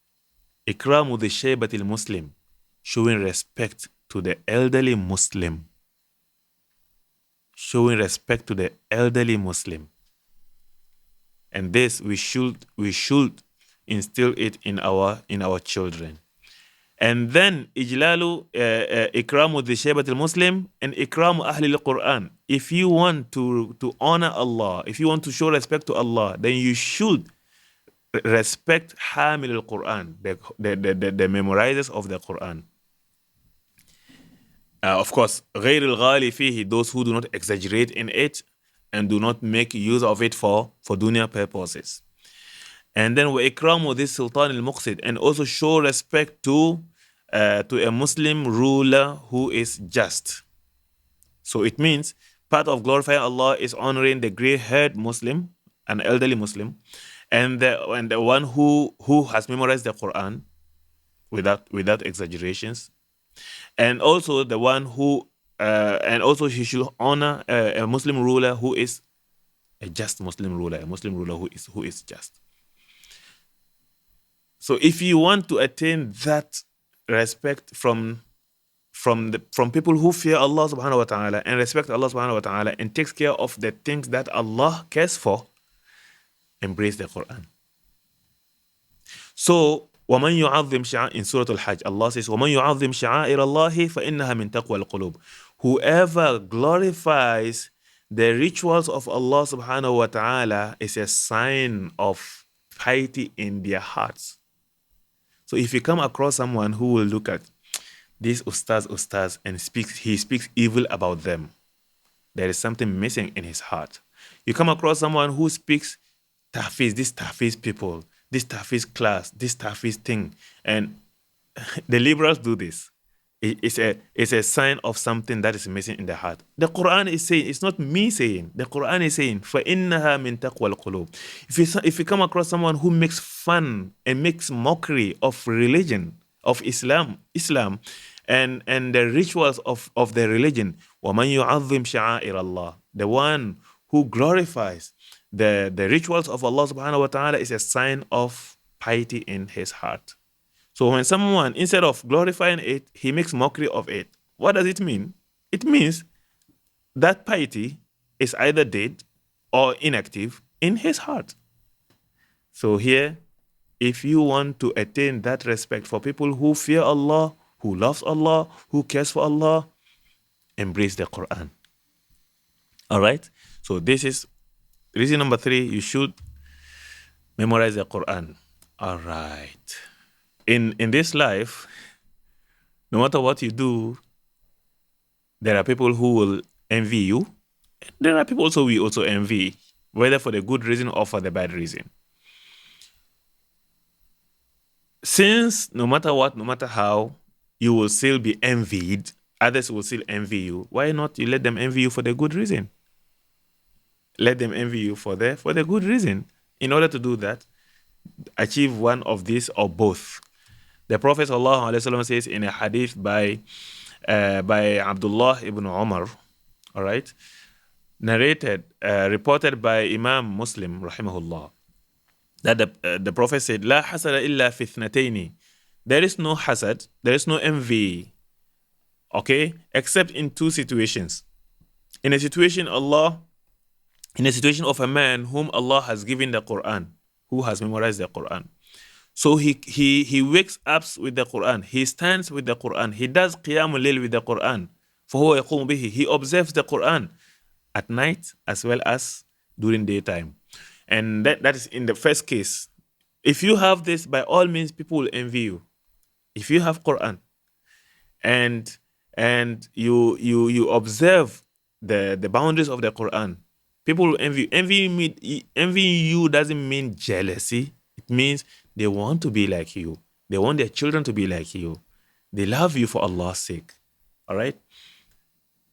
[SPEAKER 2] Ikramu the shaybatil Muslim, showing respect to the elderly Muslim. Showing respect to the elderly Muslim. And this we should instill it in our children. And then ikramu the shaybatil Muslim and ikramu ahli al-Quran. If you want to honor Allah, if you want to show respect to Allah, then you should respect hamil al-Quran, the memorizers of the Quran. Of course, غير الغالي فيه, those who do not exaggerate in it and do not make use of it for dunya purposes. And then وإكرام this Sultan al-Muqsid, and also show respect to a Muslim ruler who is just. So it means part of glorifying Allah is honoring the gray-haired Muslim, an elderly Muslim, and the one who has memorized the Quran without exaggerations, and also the one who and also he should honor a Muslim ruler who is a just Muslim ruler, a Muslim ruler who is just. So if you want to attain that respect from people who fear Allah subhanahu wa ta'ala and respect Allah subhanahu wa ta'ala and takes care of the things that Allah cares for, embrace the Quran. So وَمَنْ يُعَظِّمْ شَعَائِرَ in Surah Al-Hajj, Allah says, وَمَنْ يُعَظِّمْ شَعَائِرَ اللَّهِ فَإِنَّهَا مِنْ تَقْوَى الْقُلُوبِ. Whoever glorifies the rituals of Allah subhanahu wa ta'ala is a sign of piety in their hearts. So if you come across someone who will look at these ustaz, and he speaks evil about them, there is something missing in his heart. You come across someone who speaks tahfiz, this tahfiz people, this tahfiz class, this tahfiz thing, and the liberals do this. It's a sign of something that is missing in the heart. The Quran is saying, it's not me saying, the Quran is saying, فَإِنَّهَا مِن تَقْوَى الْقُلُوبِ. If you come across someone who makes fun and makes mockery of religion, of Islam, and the rituals of the religion, وَمَنْ يُعَظِّمْ شَعَائِرَ اللَّهِ, the one who glorifies the rituals of Allah subhanahu wa ta'ala is a sign of piety in his heart. So when someone, instead of glorifying it, he makes mockery of it, what does it mean? It means that piety is either dead or inactive in his heart. So here, if you want to attain that respect for people who fear Allah, who loves Allah, who cares for Allah, embrace the Quran. All right? So this is reason number 3, you should memorize the Quran. All right. In this life, no matter what you do, there are people who will envy you. There are people also we also envy, whether for the good reason or for the bad reason. Since no matter what, no matter how, you will still be envied, others will still envy you, why not you let them envy you for the good reason? Let them envy you for the good reason. In order to do that, achieve one of these or both. The Prophet ﷺ says in a hadith by Abdullah ibn Umar, all right, reported by Imam Muslim, rahimahullah, that the Prophet said, "La hasada illa fi ithnatayn." There is no hasad, there is no envy, okay, except in 2 situations. In a situation of a man whom Allah has given the Quran, who has memorized the Quran. So he wakes up with the Quran, he stands with the Quran, he does qiyamul layl with the Quran. فَهُوَ يَقُومُ بِهِ. He observes the Quran at night as well as during daytime. And that is in the first case. If you have this, by all means, people will envy you. If you have Quran and you observe the boundaries of the Quran, people will envy you. Envying you doesn't mean jealousy. It means they want to be like you. They want their children to be like you. They love you for Allah's sake. All right?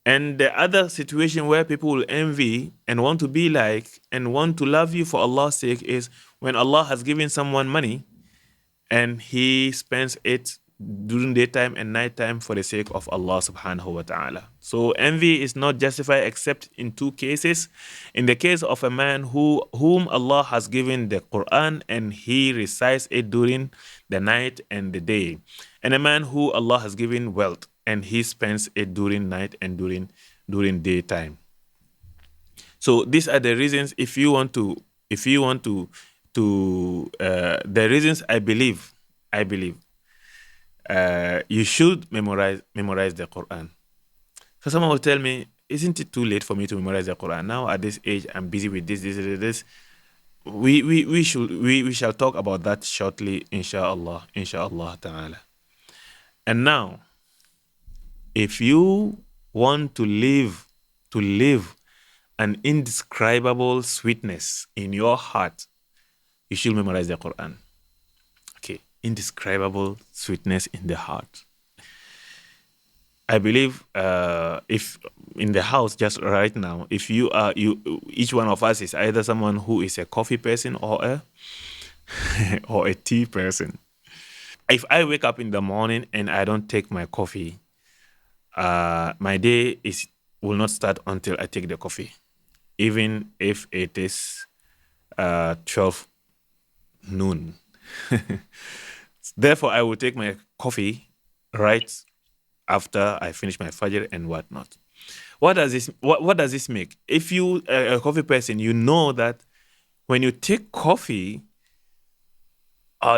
[SPEAKER 2] And the other situation where people will envy and want to be like and want to love you for Allah's sake is when Allah has given someone money and he spends it during daytime and nighttime for the sake of Allah subhanahu wa ta'ala. So envy is not justified except in 2 cases. In the case of a man whom Allah has given the Quran and he recites it during the night and the day. And a man who Allah has given wealth and he spends it during night and during daytime. So these are the reasons the reasons I believe you should memorize the Quran. So someone will tell me, isn't it too late for me to memorize the Quran? Now at this age, I'm busy with this. We shall talk about that shortly, inshallah ta'ala. And now, if you want to live an indescribable sweetness in your heart, you should memorize the Quran. Okay, indescribable sweetness in the heart. I believe if in the house just right now, if each one of us is either someone who is a coffee person or a tea person. If I wake up in the morning and I don't take my coffee, my day will not start until I take the coffee, even if it is 12 noon. Therefore, I will take my coffee right after I finish my fajr and whatnot. What does this make? If you a coffee person, you know that when you take coffee,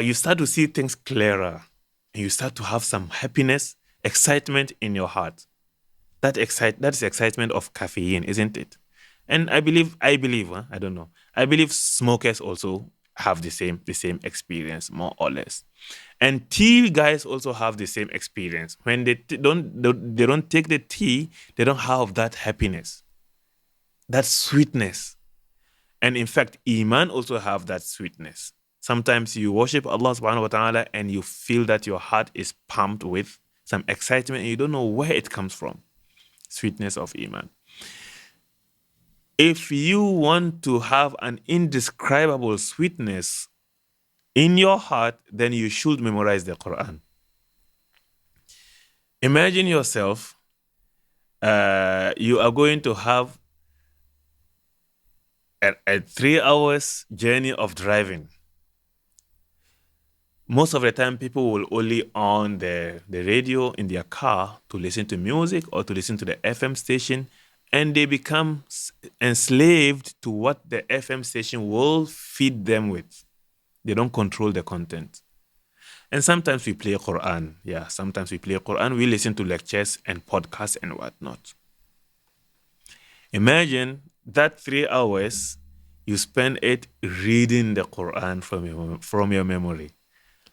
[SPEAKER 2] you start to see things clearer, and you start to have some happiness, excitement in your heart. That is excitement of caffeine, isn't it? And I believe, I don't know. I believe smokers also have the same experience, more or less. And tea guys also have the same experience. When they don't take the tea, they don't have that happiness, that sweetness. And in fact, Iman also have that sweetness. Sometimes you worship Allah subhanahu wa ta'ala and you feel that your heart is pumped with some excitement and you don't know where it comes from. Sweetness of Iman. If you want to have an indescribable sweetness in your heart, then you should memorize the Quran. Imagine yourself, you are going to have a 3 hours journey of driving. Most of the time, people will only on the radio in their car to listen to music or to listen to the FM station, and they become enslaved to what the FM station will feed them with. They don't control the content. And sometimes we play Quran. Yeah, sometimes we play Quran. We listen to lectures and podcasts and whatnot. Imagine that 3 hours, you spend it reading the Quran from your memory.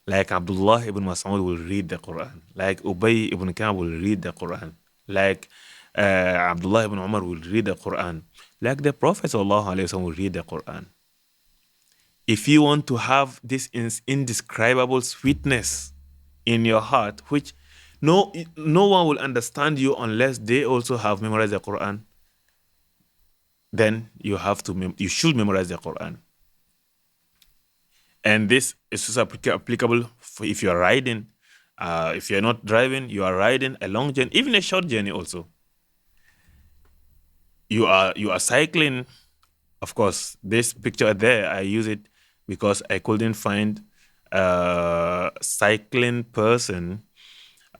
[SPEAKER 2] Like Abdullah ibn Mas'ud will read the Quran. Like Ubay ibn Ka'b will read the Quran. Like Abdullah ibn Umar will read the Quran. Like the Prophet ﷺ will read the Quran. If you want to have this indescribable sweetness in your heart, which no one will understand you unless they also have memorized the Quran, then you should memorize the Quran. And this is also applicable for if you are riding. If you're not driving, you are riding a long journey, even a short journey also. You are cycling. Of course, this picture there, I use it because I couldn't find a cycling person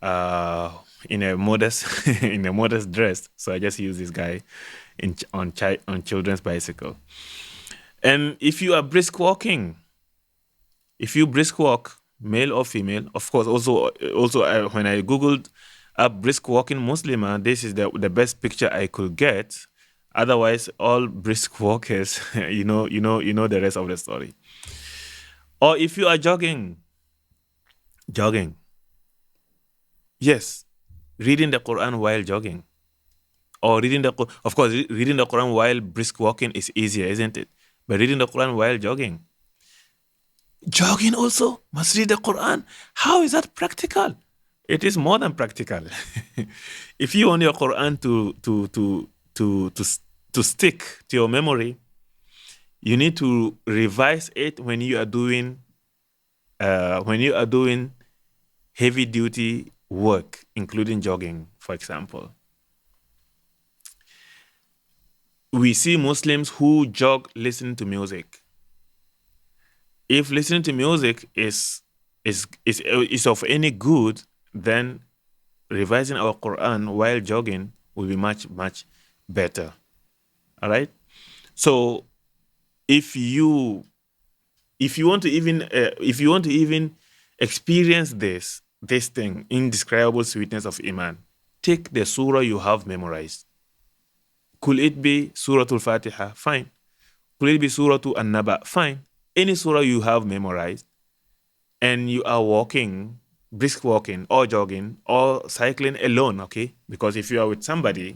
[SPEAKER 2] in a modest dress, so I just use this guy on children's bicycle. And if you are brisk walking, if you brisk walk, male or female, of course, also when I googled up brisk walking Muslimah, this is the best picture I could get. Otherwise, all brisk walkers, you know the rest of the story. Or if you are jogging, yes, reading the Quran while jogging, or reading the Quran while brisk walking is easier, isn't it? But reading the Quran while jogging also must read the Quran. How is that practical? It is more than practical. If you want your Quran to stick to your memory, you need to revise it when you are doing heavy duty work, including jogging, for example. We see Muslims who jog listening to music. If listening to music is of any good, then revising our Quran while jogging will be much, much better. All right. So if you want to even experience this thing, indescribable sweetness of Iman, take the surah you have memorized. Could it be Surah Al-Fatiha? Fine. Could it be Surah An-Naba? Fine. Any surah you have memorized, and you are walking, brisk walking, or jogging, or cycling alone, okay? Because if you are with somebody,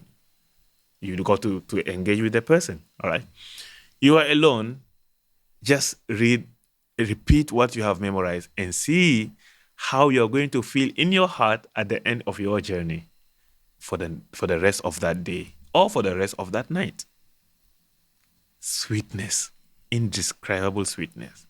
[SPEAKER 2] you got to engage with the person, all right? You are alone, just repeat what you have memorized and see how you're going to feel in your heart at the end of your journey for the rest of that day or for the rest of that night. Sweetness, indescribable sweetness.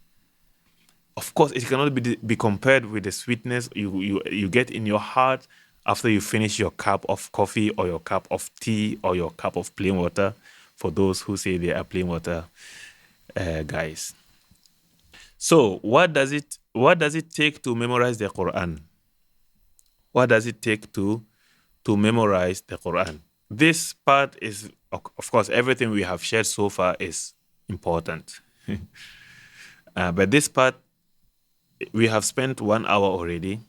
[SPEAKER 2] Of course, it cannot be compared with the sweetness you get in your heart after you finish your cup of coffee or your cup of tea or your cup of plain water, for those who say they are plain water guys. So what does it take to memorize the Quran? What does it take to memorize the Quran? This part is, of course, everything we have shared so far is important. But this part, we have spent 1 hour already.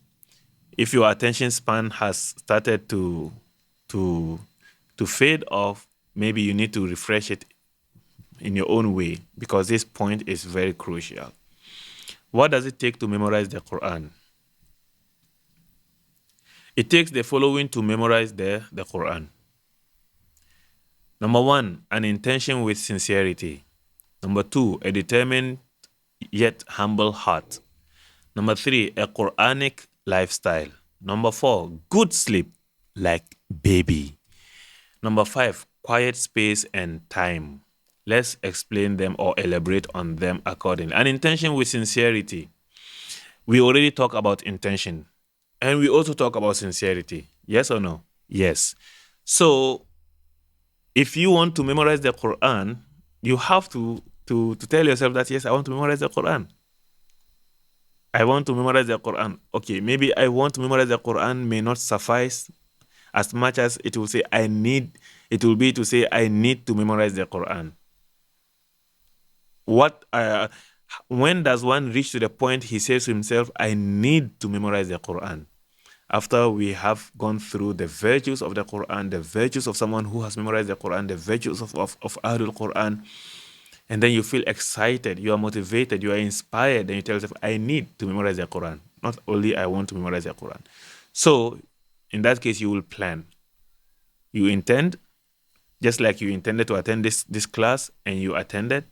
[SPEAKER 2] If your attention span has started to fade off, maybe you need to refresh it in your own way, because this point is very crucial. What does it take to memorize the Quran? It takes the following to memorize the Quran. Number 1, an intention with sincerity. Number 2, a determined yet humble heart. Number 3, a Quranic lifestyle. Number 4, good sleep like baby. Number 5, quiet space and time. Let's explain them or elaborate on them accordingly. An intention with sincerity. We already talked about intention. And we also talk about sincerity. Yes or no? Yes. So, if you want to memorize the Quran, you have to tell yourself that, yes, I want to memorize the Quran. I want to memorize the Quran. Okay, maybe I want to memorize the Quran may not suffice as much as it will say I need. It will be to say I need to memorize the Quran. When does one reach to the point he says to himself, I need to memorize the Quran? After we have gone through the virtues of the Quran, the virtues of someone who has memorized the Quran, the virtues of Ahlul Quran, and then you feel excited, you are motivated, you are inspired, and you tell yourself, I need to memorize the Quran. Not only I want to memorize the Quran. So, in that case, you will plan. You intend, just like you intended to attend this class, and you attended.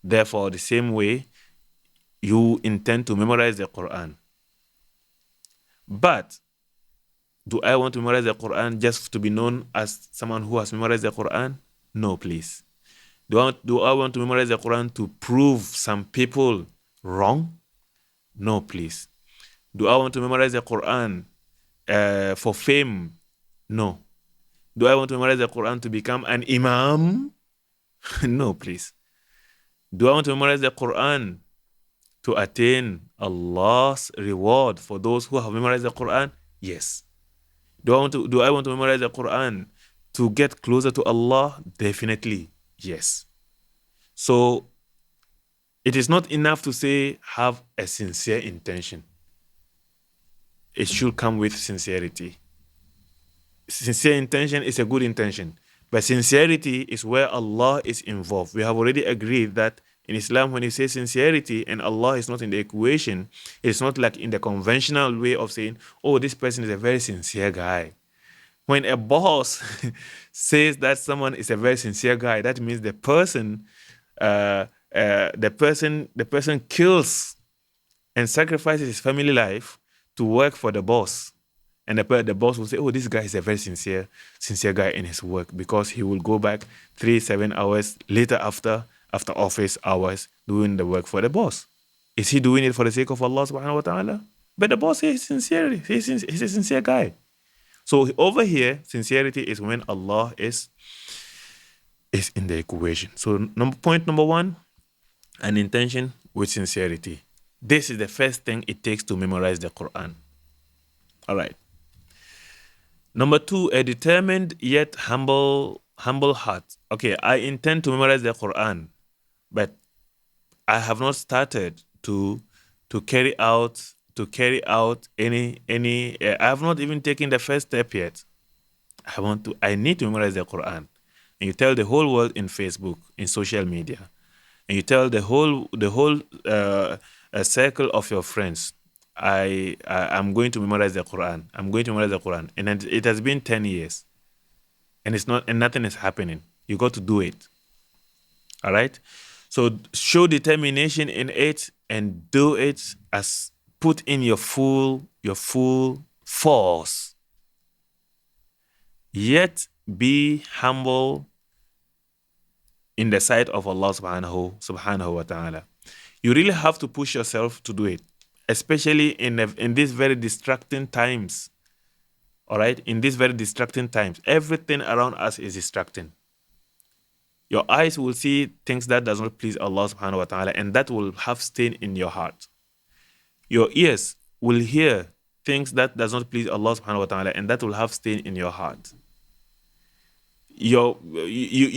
[SPEAKER 2] Therefore, the same way, you intend to memorize the Quran. But, do I want to memorize the Quran just to be known as someone who has memorized the Quran? No, please. Do I want to memorize the Quran to prove some people wrong? No, please. Do I want to memorize the Quran for fame? No. Do I want to memorize the Quran to become an imam? No, please. Do I want to memorize the Quran to attain Allah's reward for those who have memorized the Quran? Yes. Do I want to memorize the Quran to get closer to Allah? Definitely, yes. So, it is not enough to say have a sincere intention. It should come with sincerity. Sincere intention is a good intention, but sincerity is where Allah is involved. We have already agreed that in Islam, when you say sincerity and Allah is not in the equation, it's not like in the conventional way of saying, oh, this person is a very sincere guy. When a boss says that someone is a very sincere guy, that means the person kills and sacrifices his family life to work for the boss. And the boss will say, oh, this guy is a very sincere guy in his work, because he will go back 7 hours later after office hours doing the work for the boss. Is he doing it for the sake of Allah subhanahu wa ta'ala? But the boss is sincere. He's a sincere guy. So over here, sincerity is when Allah is in the equation. So point number 1, an intention with sincerity. This is the first thing it takes to memorize the Quran. All right. Number 2, a determined yet humble heart. Okay, I intend to memorize the Quran, but I have not started to carry out any I have not even taken the first step yet. I need to memorize the Quran. And you tell the whole world in Facebook, in social media, and you tell the whole circle of your friends, I'm going to memorize the Quran. I'm going to memorize the Quran. And it has been 10 years. And nothing is happening. You got to do it. All right? So show determination in it and do it as put in your full force. Yet be humble in the sight of Allah subhanahu wa ta'ala. You really have to push yourself to do it, especially in these very distracting times. All right, in these very distracting times, everything around us is distracting. Your eyes will see things that does not please Allah subhanahu wa ta'ala, and that will have stain in your heart. Your ears will hear things that does not please Allah subhanahu wa ta'ala, and that will have stain in your heart. You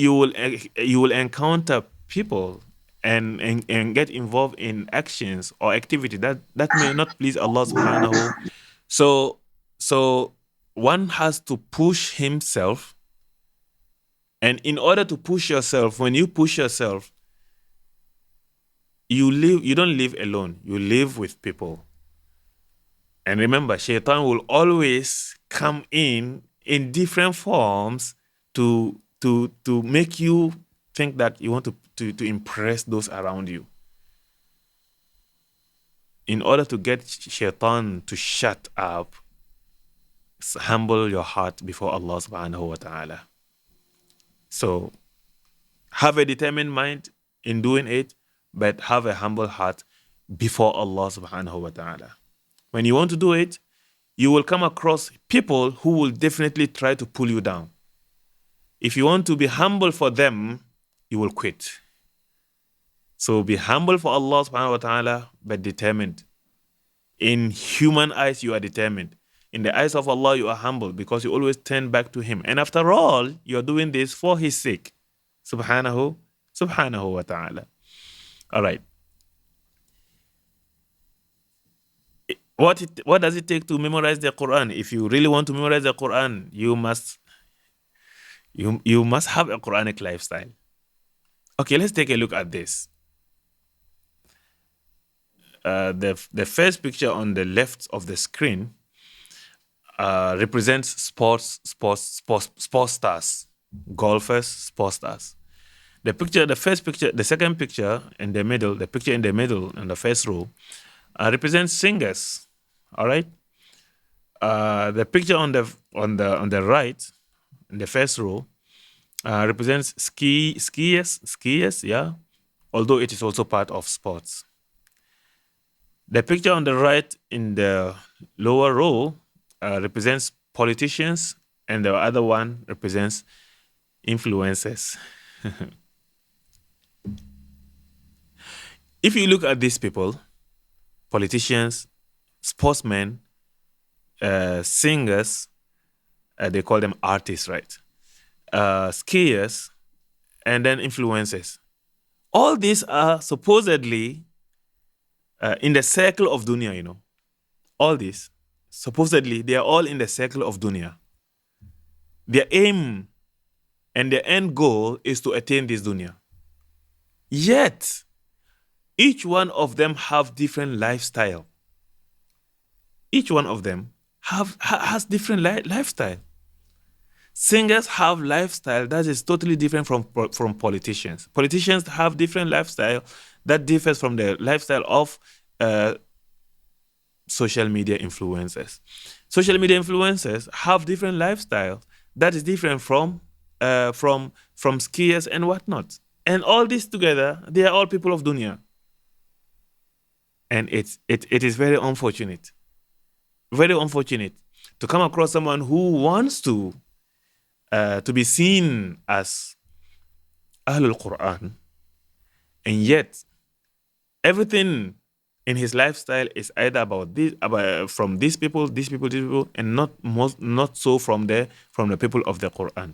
[SPEAKER 2] will encounter people and get involved in actions or activity that may not please Allah subhanahu. So one has to push himself, and in order to push yourself, when you push yourself, you don't live alone, you live with people. And remember, shaitan will always come in different forms to make you think that you want to impress those around you. In order to get shaitan to shut up, humble your heart before Allah subhanahu wa ta'ala. So have a determined mind in doing it, but have a humble heart before Allah subhanahu wa ta'ala. When you want to do it, you will come across people who will definitely try to pull you down. If you want to be humble for them, you will quit. So be humble for Allah subhanahu wa ta'ala, but determined. In human eyes, you are determined. In the eyes of Allah, you are humble because you always turn back to Him. And after all, you are doing this for His sake. Subhanahu wa ta'ala. All right. What does it take to memorize the Quran? If you really want to memorize the Quran, you must have a Quranic lifestyle. Okay, let's take a look at this. The first picture on the left of the screen represents sports stars, golfers, sports stars. The second picture in the middle, the picture in the middle in the first row represents singers. All right. The picture on the right in the first row represents skiers. Yeah, although it is also part of sports. The picture on the right in the lower row represents politicians, and the other one represents influencers. If you look at these people, politicians, sportsmen, singers, they call them artists, right? Skiers, and then influencers. All these are supposedly in the circle of dunya, you know. All these, supposedly, they are all in the circle of dunya. Their aim and their end goal is to attain this dunya. Yet, each one of them have different lifestyle. Each one of them has different lifestyle. Singers have lifestyle that is totally different from politicians. Politicians have different lifestyle that differs from the lifestyle of social media influencers. Social media influencers have different lifestyle that is different from skiers and whatnot. And all this together, they are all people of dunya. And it is very unfortunate to come across someone who wants to be seen as Ahlul Quran, and yet everything in his lifestyle is either from these people, and not so from the people of the Quran.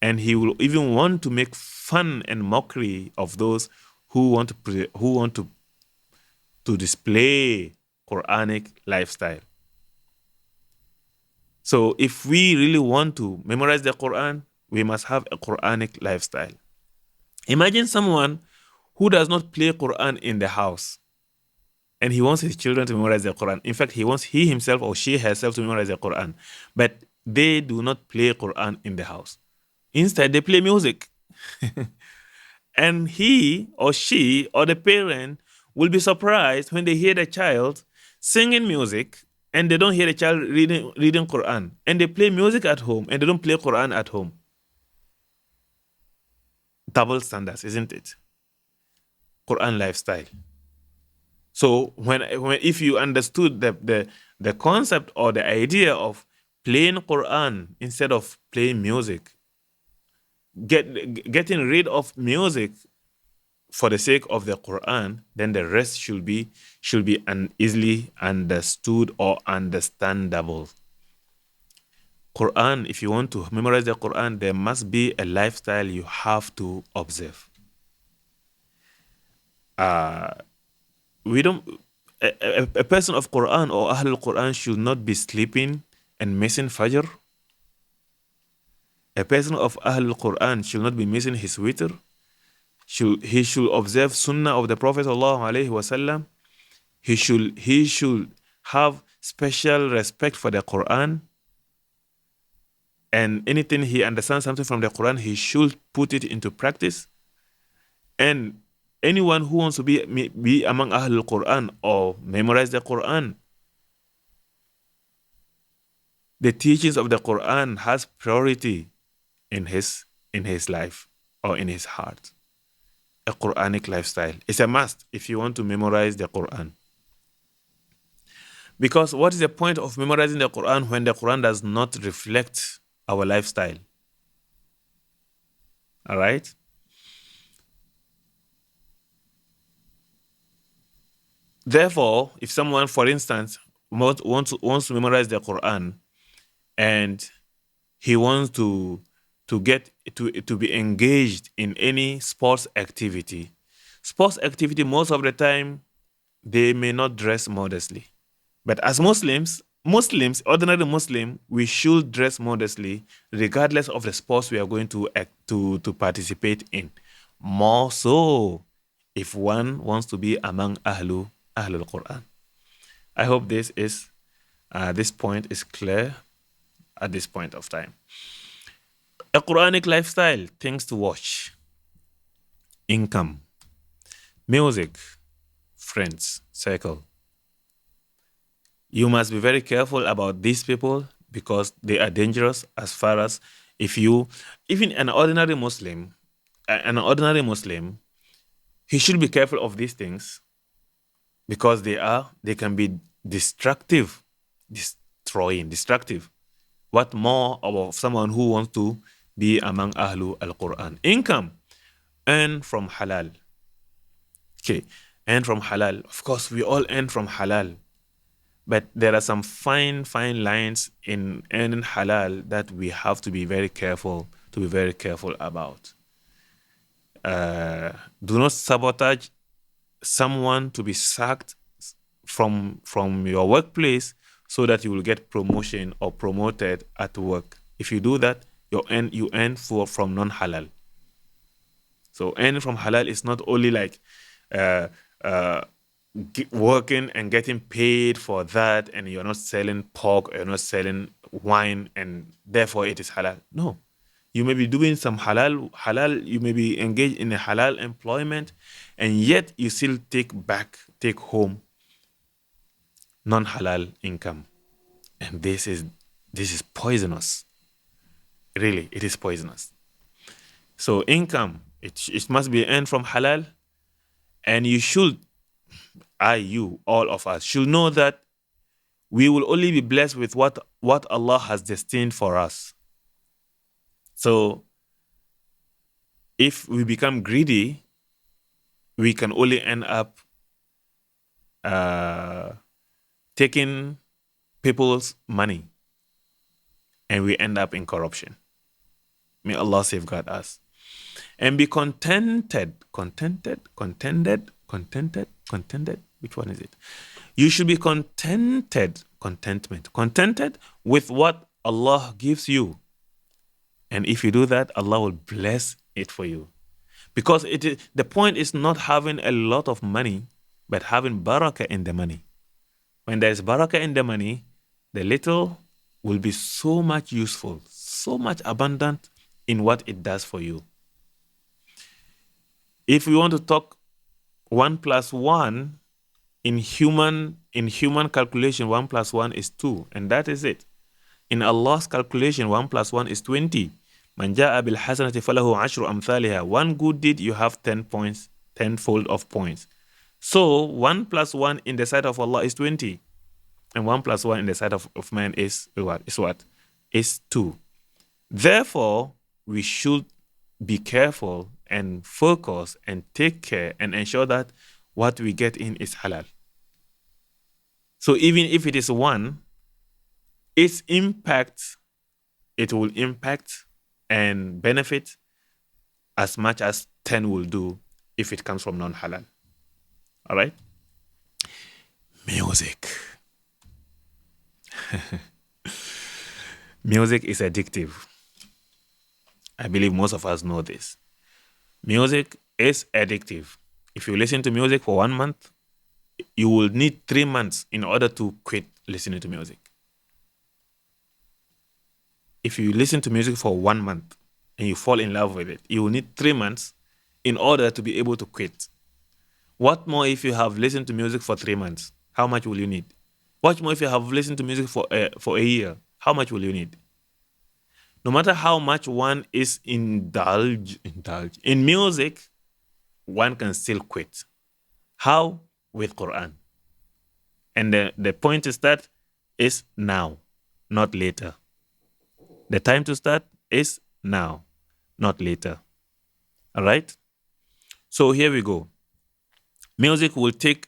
[SPEAKER 2] And he will even want to make fun and mockery of those who want to display Quranic lifestyle. So if we really want to memorize the Quran, we must have a Quranic lifestyle. Imagine someone who does not play Quran in the house, and he wants his children to memorize the Quran. In fact, he wants he himself or she herself to memorize the Quran, but they do not play Quran in the house. Instead, they play music. And he or she or the parent will be surprised when they hear the child singing music and they don't hear the child reading Quran. And they play music at home and they don't play Quran at home. Double standards, isn't it? Quran lifestyle. So when if you understood the concept or the idea of playing Quran instead of playing music, getting rid of music for the sake of the Quran, then the rest should be easily understood or understandable. Quran, if you want to memorize the Quran, there must be a lifestyle you have to observe. We don't. A person of Quran or Ahlul Quran should not be sleeping and missing Fajr. A person of Ahlul Quran should not be missing his witr. He should observe Sunnah of the Prophet ﷺ. He should have special respect for the Quran. And anything he understands something from the Quran, he should put it into practice. And anyone who wants to be among Ahlul Quran or memorize the Quran, the teachings of the Quran has priority in his life or in his heart. A Quranic lifestyle is a must if you want to memorize the Quran. Because what is the point of memorizing the Quran when the Quran does not reflect our lifestyle? All right? Therefore, if someone, for instance, wants to memorize the Quran and he wants to be engaged in any sports activity, most of the time, they may not dress modestly. But as Muslims, ordinary Muslim, we should dress modestly regardless of the sports we are going to participate in. More so if one wants to be among Ahlul Quran. I hope this point is clear at this point of time. A Quranic lifestyle, things to watch: income, music, friends, circle. You must be very careful about these people because they are dangerous as far as even an ordinary Muslim, he should be careful of these things because they can be destructive. What more of someone who wants to be among Ahlul Quran? Income, earn from halal. Okay, earn from halal. Of course, we all earn from halal. But there are some fine lines in earning halal that we have to be very careful about. Do not sabotage someone to be sacked from your workplace so that you will get promotion or promoted at work. If you do that, you earn from non-halal. So earning from halal is not only like working and getting paid for that, and you're not selling pork, or you're not selling wine, and therefore it is halal. No. You may be doing some halal, you may be engaged in a halal employment, and yet you still take home non-halal income. And this is poisonous. Really, it is poisonous. So income, it must be earned from halal, and you should, all of us should know that we will only be blessed with what Allah has destined for us. So if we become greedy, we can only end up taking people's money, and we end up in corruption. May Allah safeguard us. And be contented. Which one is it? You should be contented with what Allah gives you. And if you do that, Allah will bless it for you. Because the point is not having a lot of money, but having barakah in the money. When there is barakah in the money, the little will be so much useful, so much abundant in what it does for you. If we want to talk 1 + 1 in human calculation, 1 + 1 is 2, and that is it. In Allah's calculation, 1 + 1 is 20. Man ja'a bil hasanati falahu 'ashru amthaliha. One good deed, you have 10 points, 10-fold of points. So 1 + 1 in the sight of Allah is 20, and 1 + 1 in the sight of man is what? is 2. Therefore, we should be careful and focus and take care and ensure that what we get in is halal. So even if it is 1, its impact, it will impact and benefit as much as 10 will do if it comes from non-halal. All right? Music. Music is addictive. I believe most of us know this. Music is addictive. If you listen to music for 1 month, you will need 3 months in order to quit listening to music. If you listen to music for 1 month and you fall in love with it, you will need 3 months in order to be able to quit. What more if you have listened to music for 3 months? How much will you need? What more if you have listened to music for a year? How much will you need? No matter how much one is indulge in music, one can still quit. How? With Quran. And the point to start is now, not later. The time to start is now, not later. All right? So here we go. Music will steal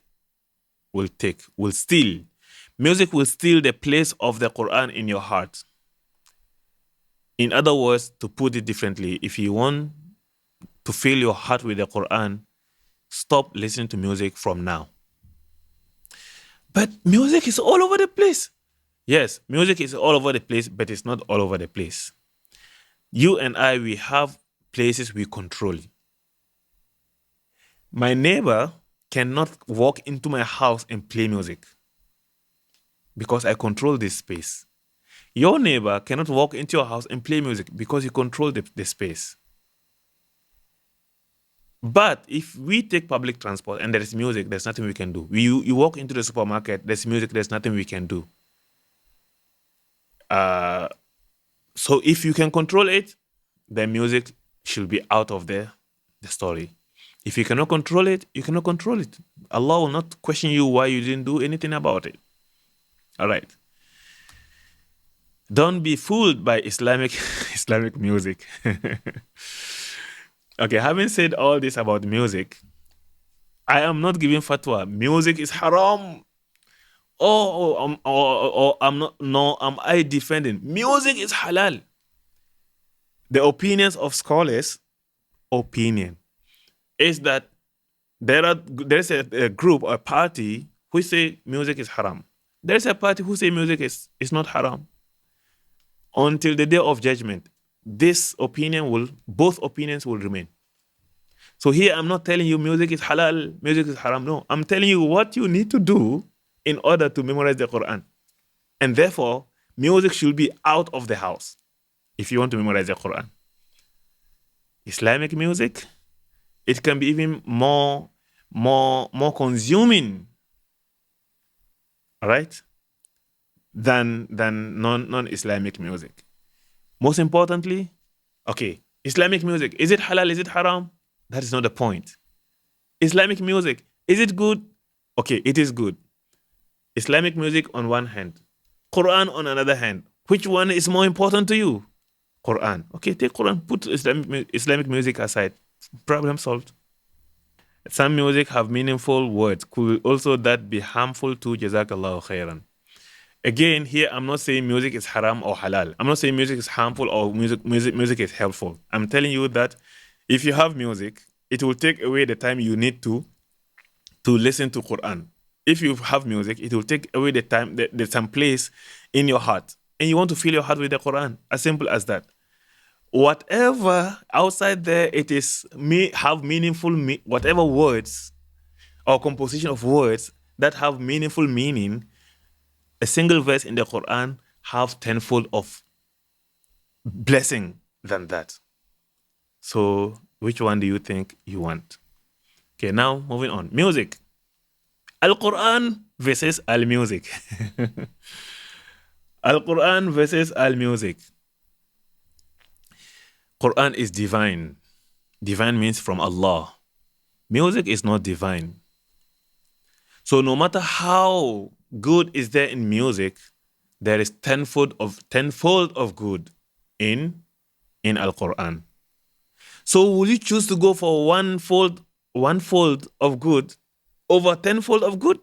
[SPEAKER 2] the place of the Quran in your heart. In other words, to put it differently, if you want to fill your heart with the Quran, stop listening to music from now. But music is all over the place. Yes, music is all over the place, but it's not all over the place. You and I, we have places we control. My neighbor cannot walk into my house and play music because I control this space. Your neighbor cannot walk into your house and play music because you control the space. But if we take public transport and there is music, there's nothing we can do. You walk into the supermarket, there's music, there's nothing we can do. So if you can control it, then music should be out of the story. If you cannot control it, you cannot control it. Allah will not question you why you didn't do anything about it. All right. Don't be fooled by Islamic music. Okay, having said all this about music, I am not giving fatwa. Music is haram. Am I defending? Music is halal. The opinions of scholars, is that there's a group or a party who say music is haram. There's a party who say music is not haram. Until the day of judgment, both opinions will remain. So here I'm not telling you music is halal, music is haram. No, I'm telling you what you need to do in order to memorize the Quran. And therefore, music should be out of the house if you want to memorize the Quran. Islamic music, it can be even more consuming, all right, than non-Islamic music. Most importantly, okay, Islamic music, is it halal, is it haram? That is not the point. Islamic music, is it good? Okay, it is good. Islamic music on one hand, Quran on another hand. Which one is more important to you? Quran. Okay, take Quran, put Islamic music aside. Problem solved. Some music have meaningful words. Could also that be harmful to Jazakallahu khairan? Again, here I'm not saying music is haram or halal. I'm not saying music is harmful or music is helpful. I'm telling you that if you have music, it will take away the time you need to listen to Quran. If you have music, it will take away the time, some place in your heart. And you want to fill your heart with the Quran. As simple as that. Whatever outside there, it is have meaningful, whatever words or composition of words that have meaningful meaning, a single verse in the Quran have tenfold of blessing than that. So which one do you think you want? Okay, now moving on. Music. Al-Quran versus Al-Music. Al-Quran versus Al-Music. Quran is divine. Divine means from Allah. Music is not divine. So no matter how good is there in music, there is tenfold of good in Al-Quran. So will you choose to go for one fold of good over tenfold of good?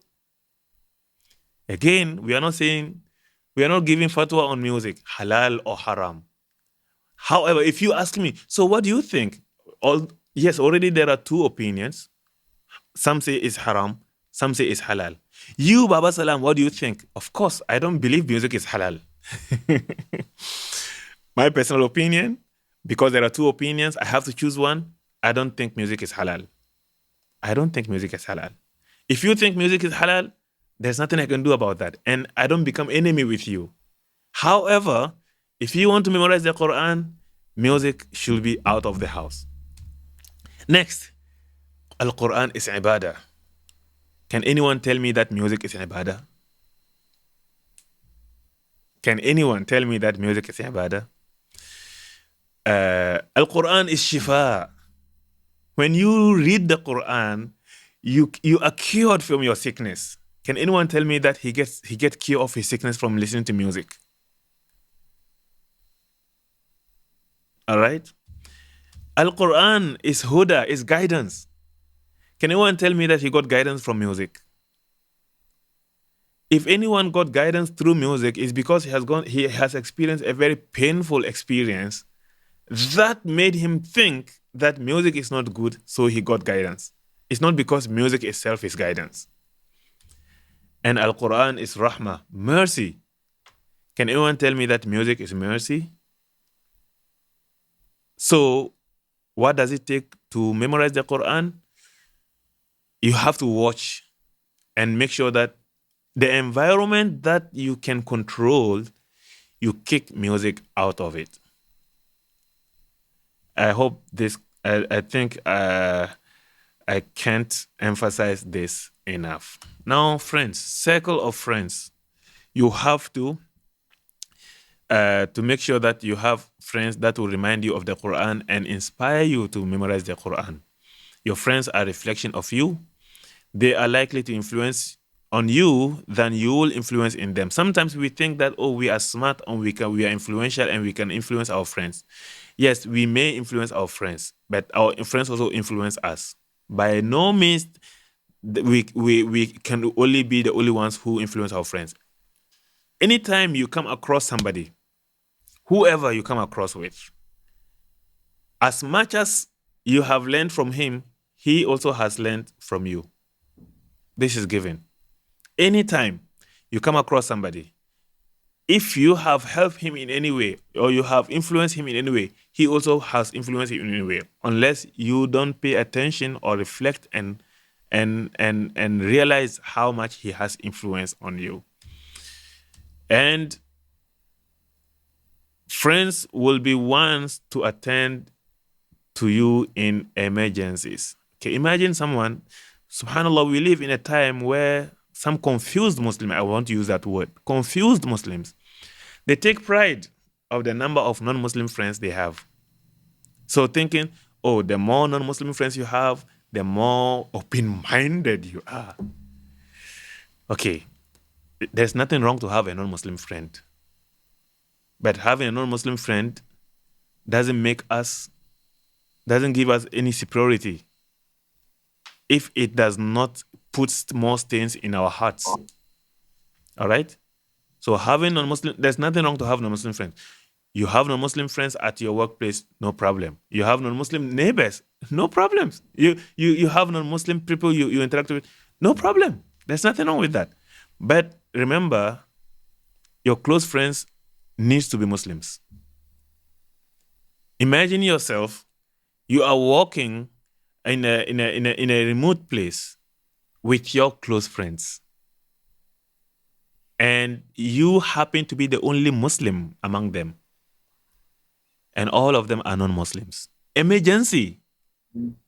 [SPEAKER 2] Again, we are not giving fatwa on music, halal or haram. However, if you ask me, so what do you think? Yes, already there are two opinions. Some say it's haram, some say it's halal. You, Baba Salam, what do you think? Of course, I don't believe music is halal. My personal opinion, because there are two opinions, I have to choose one. I don't think music is halal. I don't think music is halal. If you think music is halal, there's nothing I can do about that. And I don't become enemy with you. However, if you want to memorize the Quran, music should be out of the house. Next, Al-Quran is ibadah. Can anyone tell me that music is ibadah? Can anyone tell me that music is ibadah? Al-Quran is shifa. When you read the Quran, you are cured from your sickness. Can anyone tell me that he gets cured of his sickness from listening to music? All right? Al-Quran is huda, is guidance. Can anyone tell me that he got guidance from music? If anyone got guidance through music, it's because he has experienced a very painful experience that made him think that music is not good, so he got guidance. It's not because music itself is guidance. And Al-Quran is rahmah, mercy. Can anyone tell me that music is mercy? So, what does it take to memorize the Quran? You have to watch and make sure that the environment that you can control, you kick music out of it. I hope this, I think I can't emphasize this enough. Now, friends, circle of friends. You have to make sure that you have friends that will remind you of the Quran and inspire you to memorize the Quran. Your friends are a reflection of you. They are likely to influence on you than you will influence in them. Sometimes we think that, we are smart and we are influential and we can influence our friends. Yes, we may influence our friends, but our friends also influence us. By no means we can only be the only ones who influence our friends. Anytime you come across somebody, whoever you come across with, as much as you have learned from him, he also has learned from you. This is given. Anytime you come across somebody, if you have helped him in any way or you have influenced him in any way, he also has influenced you in any way, unless you don't pay attention or reflect and realize how much he has influence on you. And friends will be ones to attend to you in emergencies. Okay, imagine someone, subhanAllah, we live in a time where some confused Muslims, I want to use that word, confused Muslims, they take pride of the number of non-Muslim friends they have. So thinking, the more non-Muslim friends you have, the more open-minded you are. Okay, there's nothing wrong to have a non-Muslim friend. But having a non-Muslim friend doesn't give us any superiority if it does not put more stains in our hearts. All right? So having non-Muslim, there's nothing wrong to have non-Muslim friends. You have non-Muslim friends at your workplace, no problem. You have non-Muslim neighbors, no problems. You have non-Muslim people you interact with, no problem. There's nothing wrong with that. But remember, your close friends needs to be Muslims. Imagine yourself, you are walking in a remote place with your close friends, and you happen to be the only Muslim among them, and all of them are non-Muslims. Emergency.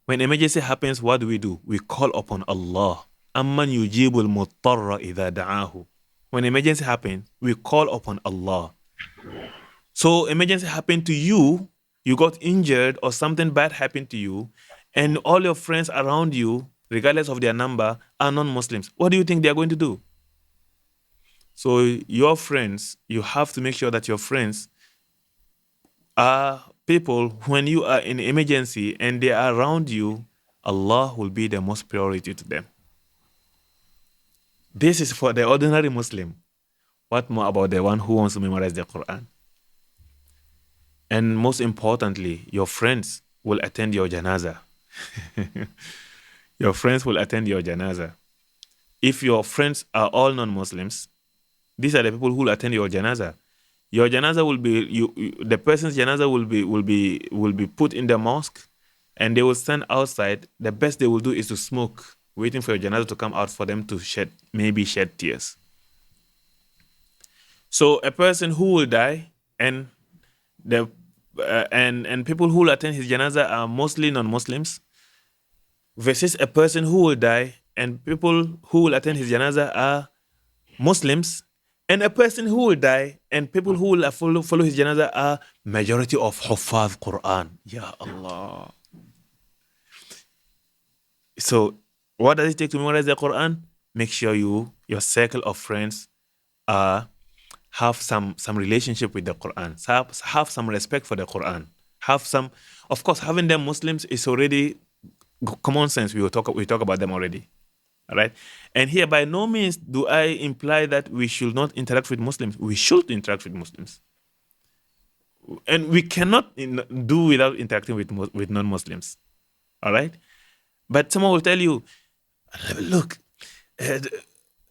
[SPEAKER 2] When emergency happens, what do? We call upon Allah. Amman yujibul muttarra idha da'ahu. When emergency happens, we call upon Allah. So emergency happened to you, you got injured or something bad happened to you, and all your friends around you, regardless of their number, are non-Muslims. What do you think they are going to do? So your friends, you have to make sure that your friends are people when you are in emergency and they are around you, Allah will be the most priority to them. This is for the ordinary Muslim. What more about the one who wants to memorize the Quran? And most importantly, your friends will attend your janazah. Your friends will attend your janazah. If your friends are all non-Muslims, these are the people who will attend your janazah. Your janazah will be the person's janazah will be put in the mosque, and they will stand outside. The best they will do is to smoke, waiting for your janazah to come out for them to shed tears. So a person who will die and the and people who will attend his janazah are mostly non-Muslims, versus a person who will die and people who will attend his janazah are Muslims, and a person who will die and people who will follow his janazah are majority of Huffaz Quran. Ya Allah. So what does it take to memorize the Quran? Make sure your circle of friends have some relationship with the Quran. Have some respect for the Quran. Of course, having them Muslims is already common sense. We talk about them already. All right. And here, by no means do I imply that we should not interact with Muslims. We should interact with Muslims. And we cannot do without interacting with non-Muslims. All right. But someone will tell you, look,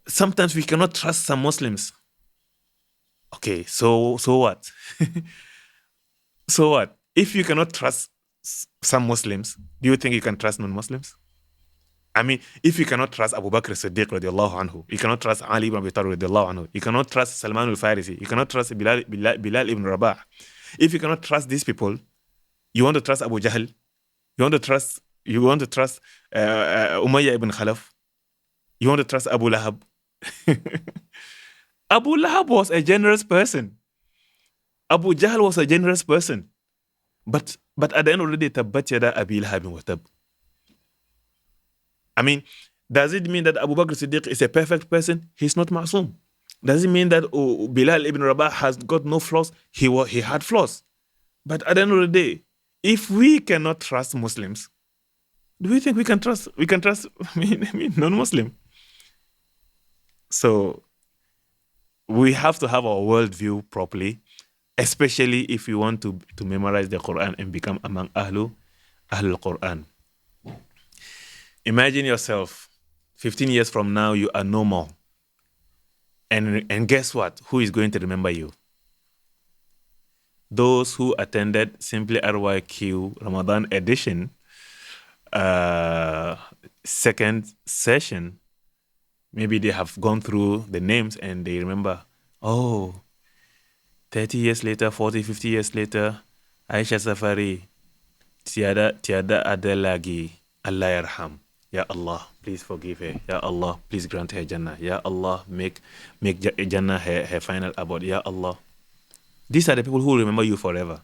[SPEAKER 2] sometimes we cannot trust some Muslims. Okay, so what? So what? If you cannot trust some Muslims, do you think you can trust non-Muslims? I mean, if you cannot trust Abu Bakr Siddiq radiallahu anhu, you cannot trust Ali ibn Abi Talib radiallahu anhu, you cannot trust Salman al-Farisi, you cannot trust Bilal ibn Rabah. If you cannot trust these people, you want to trust Abu Jahl, you want to trust Umayyah ibn Khalaf, you want to trust Abu Lahab. Abu Lahab was a generous person. Abu Jahl was a generous person. But at the end of the day, tabbat yada Abi Lahabin wa tab. I mean, does it mean that Abu Bakr Siddiq is a perfect person? He's not ma'soom. Does it mean that Bilal ibn Rabah has got no flaws? He had flaws. But at the end of the day, if we cannot trust Muslims, do we think we can trust non-Muslim? So we have to have our worldview properly, especially if we want to memorize the Quran and become among Ahlul Quran. Imagine yourself, 15 years from now, you are no more. And guess what? Who is going to remember you? Those who attended Simply RYQ Ramadan Edition, second session, maybe they have gone through the names and they remember, 30 years later, 40, 50 years later, Aisha Safari, tiada ada lagi, Allah yarham. Ya Allah, please forgive her. Ya Allah, please grant her Jannah. Ya Allah, make Jannah her final abode. Ya Allah. These are the people who will remember you forever.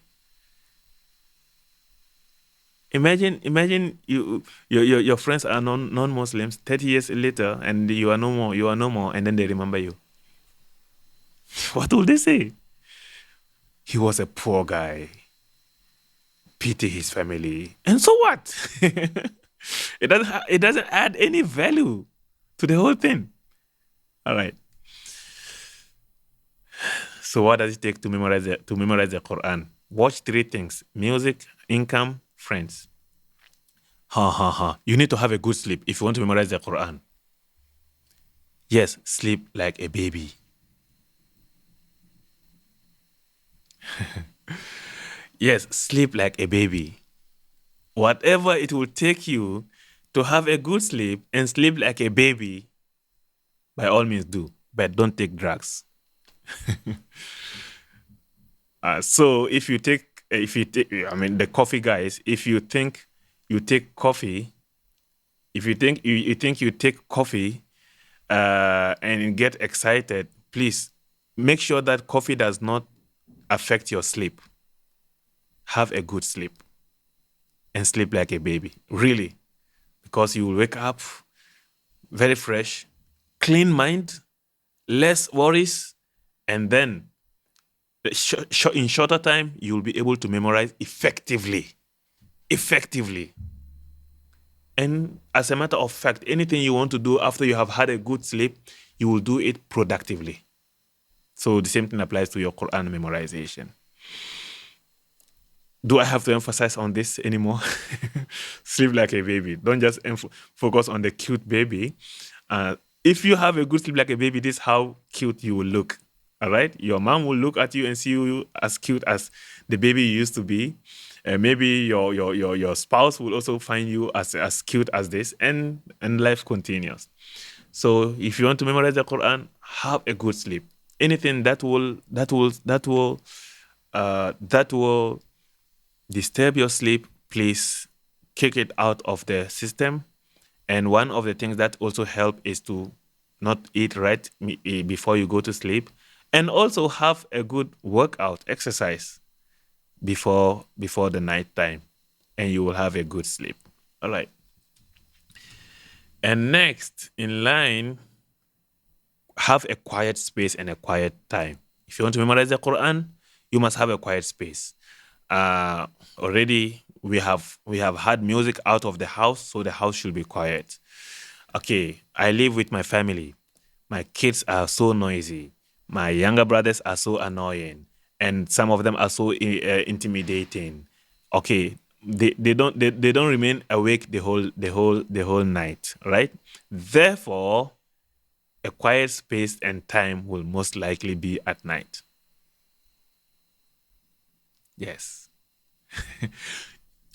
[SPEAKER 2] Imagine your friends are non-Muslims 30 years later and you are no more, and then they remember you. What will they say? He was a poor guy. Pity his family. And so what? It doesn't add any value to the whole thing. All right. So what does it take to memorize the Quran? Watch 3 things: music, income, friends. You need to have a good sleep if you want to memorize the Quran. Yes, sleep like a baby. Yes, sleep like a baby. Whatever it will take you to have a good sleep and sleep like a baby, by all means do, but don't take drugs. So if you take, the coffee guys, if you think you take coffee, you take coffee and get excited, please make sure that coffee does not affect your sleep. Have a good sleep and sleep like a baby, really, because you will wake up very fresh, clean mind, less worries, and then in shorter time, you'll be able to memorize effectively. And as a matter of fact, anything you want to do after you have had a good sleep, you will do it productively. So the same thing applies to your Quran memorization. Do I have to emphasize on this anymore? Sleep like a baby. Don't just focus on the cute baby. If you have a good sleep like a baby, this is how cute you will look. All right? Your mom will look at you and see you as cute as the baby you used to be. Maybe your spouse will also find you as cute as this, and life continues. So if you want to memorize the Quran, have a good sleep. Anything that will disturb your sleep, please kick it out of the system. And one of the things that also help is to not eat right before you go to sleep, and also have a good workout, exercise before the night time, and you will have a good sleep. All right. And next in line, have a quiet space and a quiet time. If you want to memorize the Quran, you must have a quiet space. Already we have had music out of the house, so the house should be quiet. Okay, I live with my family. My kids are so noisy. My younger brothers are so annoying, and some of them are so intimidating. Okay, they don't remain awake the whole night, right? Therefore, a quiet space and time will most likely be at night. Yes.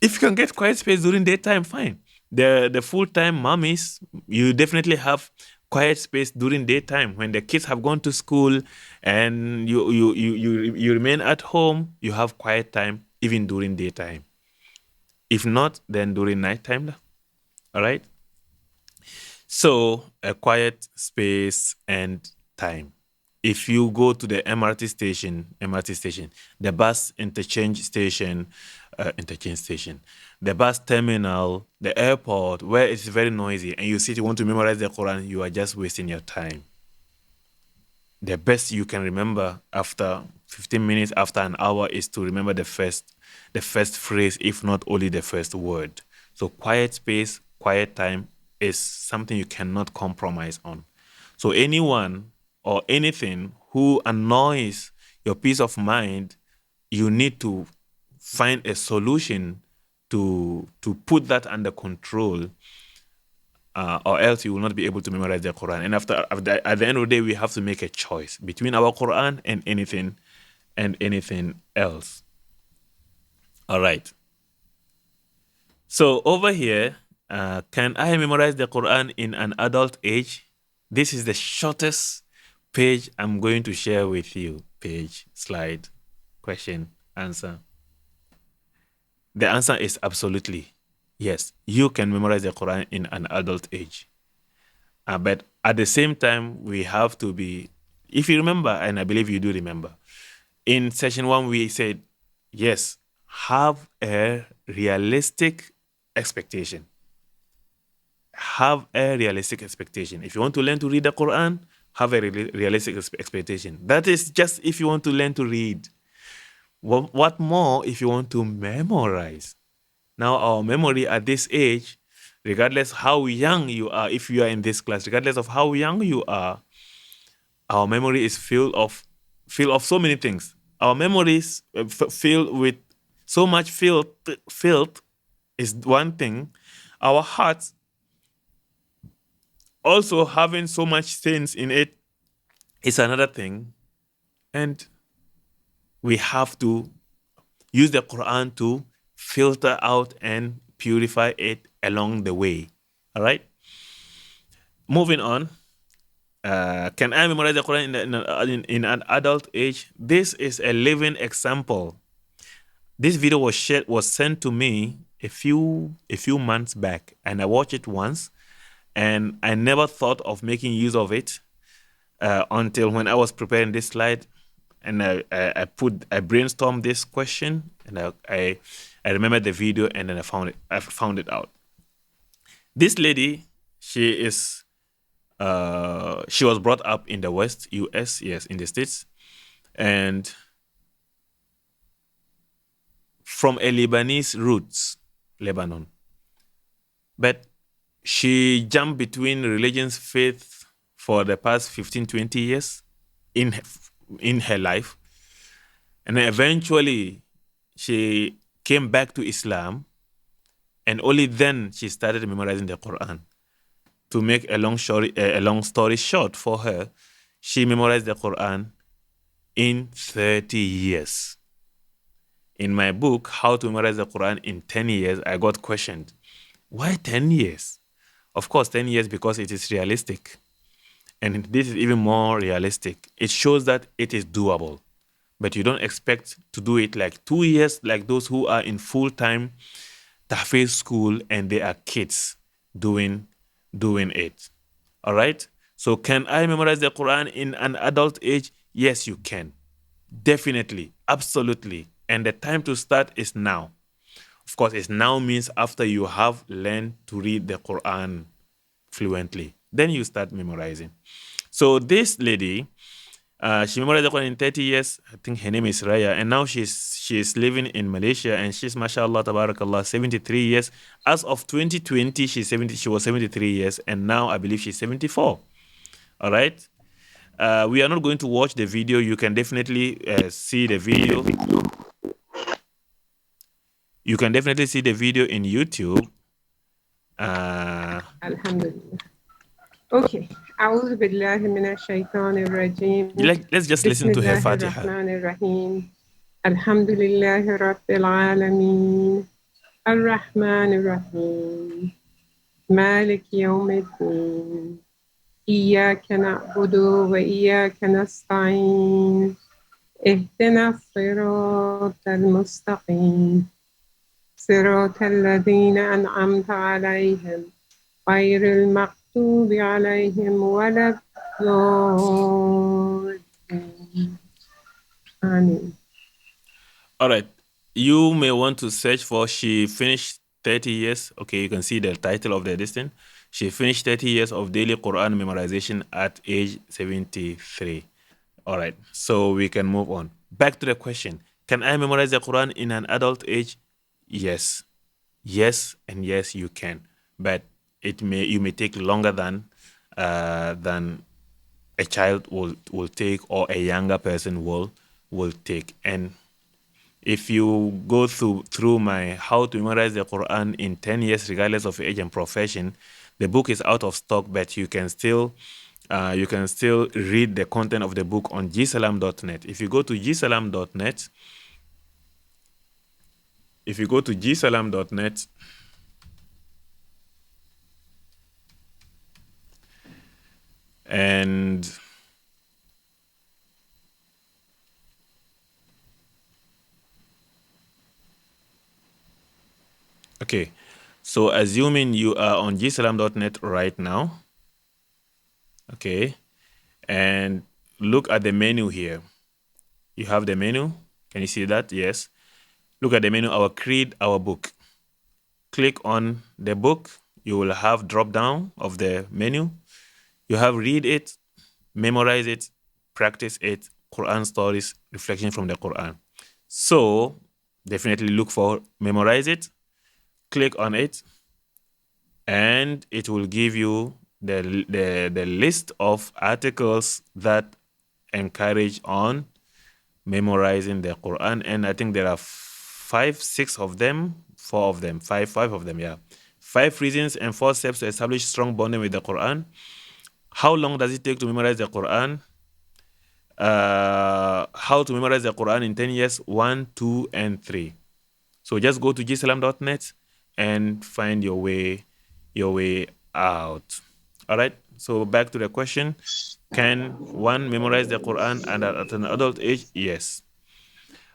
[SPEAKER 2] If you can get quiet space during daytime, fine. The full-time mommies, you definitely have quiet space during daytime when the kids have gone to school and you remain at home. You have quiet time even during daytime. If not, then during nighttime. All right. So a quiet space and time. If you go to the MRT station, the bus interchange station, the bus terminal, the airport, where it's very noisy, and you want to memorize the Quran, you are just wasting your time. The best you can remember after 15 minutes, after an hour, is to remember the first phrase, if not only the first word. So quiet space, quiet time is something you cannot compromise on. So anyone or anything who annoys your peace of mind, you need to find a solution to put that under control, or else you will not be able to memorize the Quran. And at the end of the day, we have to make a choice between our Quran and anything else. All right. So over here, can I memorize the Quran in an adult age? This is the shortest page I'm going to share with you. Page, slide, question, answer. The answer is absolutely yes. You can memorize the Quran in an adult age. But at the same time, we have to be, if you remember, and I believe you do remember, in session 1, we said, yes, have a realistic expectation. Have a realistic expectation. If you want to learn to read the Quran, have a realistic expectation. That is just if you want to learn to read. What more if you want to memorize? Now, our memory at this age, regardless how young you are, if you are in this class, regardless of how young you are, our memory is filled of so many things. Our memories filled with so much filth is one thing. Our hearts also having so much sins in it is another thing. And we have to use the Quran to filter out and purify it along the way. All right? Moving on. Can I memorize the Quran in an adult age? This is a living example. This video was sent to me a few months back, and I watched it once, and I never thought of making use of it until when I was preparing this slide, and I brainstormed this question, and I remembered the video, and then I found it out. This lady, she is She was brought up in the West, US, yes, in the States, and from a Lebanese roots, Lebanon. But she jumped between religions, faith for the past 15, 20 years in her life. And then eventually she came back to Islam, and only then she started memorizing the Quran. To make a long story short for her, she memorized the Quran in 30 years. In my book, How to Memorize the Quran in 10 Years, I got questioned. Why 10 years? Of course, 10 years because it is realistic. And this is even more realistic. It shows that it is doable. But you don't expect to do it like 2 years, like those who are in full-time Tahfiz school and they are kids doing it. All right? So can I memorize the Quran in an adult age? Yes, you can. Definitely. Absolutely. And the time to start is now. Of course, it's now means after you have learned to read the Quran fluently. Then you start memorizing. So this lady, she memorized the Quran in 30 years. I think her name is Raya. And now she's living in Malaysia, and she's, mashallah, tabarakallah, 73 years. As of 2020, she was 73 years. And now I believe she's 74. All right? We are not going to watch the video. You can definitely see the video. You can definitely see the video in YouTube.
[SPEAKER 4] Alhamdulillah. Okay. أعوذ بالله من الشيطان الرجيم.
[SPEAKER 2] Let's just listen to her Fatiha.
[SPEAKER 4] بسم الله الرحمن الرحيم. الحمد لله رب العالمين الرحمن الرحيم مالك يوم الدين إياك نعبد وإياك نستعين اهدنا الصراط المستقيم صراط الذين أنعمت عليهم غير المغضوب عليهم ولا الضالين. آمين.
[SPEAKER 2] All right. You may want to search for she finished 30 years. Okay, you can see the title of the edition. She finished 30 years of daily Quran memorization at age 73. All right. So we can move on. Back to the question. Can I memorize the Quran in an adult age? Yes. Yes, and yes, you can. But you may take longer than a child will take, or a younger person will take. And if you go through my How to Memorize the Quran in 10 years, regardless of age and profession, the book is out of stock, but you can still read the content of the book on gsalam.net. If you go to gsalam.net, and okay, so assuming you are on gsalam.net right now, okay, and look at the menu here. You have the menu. Can you see that? Yes. Look at the menu, our creed, our book. Click on the book. You will have drop down of the menu. You have read it, memorize it, practice it, Quran stories, reflection from the Quran. So definitely look for memorize it, click on it, and it will give you the list of articles that encourage on memorizing the Quran. And I think there are 5 of them, 5 of them, yeah. 5 reasons and 4 steps to establish strong bonding with the Quran. How long does it take to memorize the Quran? How to memorize the Quran in 10 years, 1, 2, and 3. So just go to gsalam.net and find your way out. All right. So back to the question. Can one memorize the Quran at an adult age? Yes.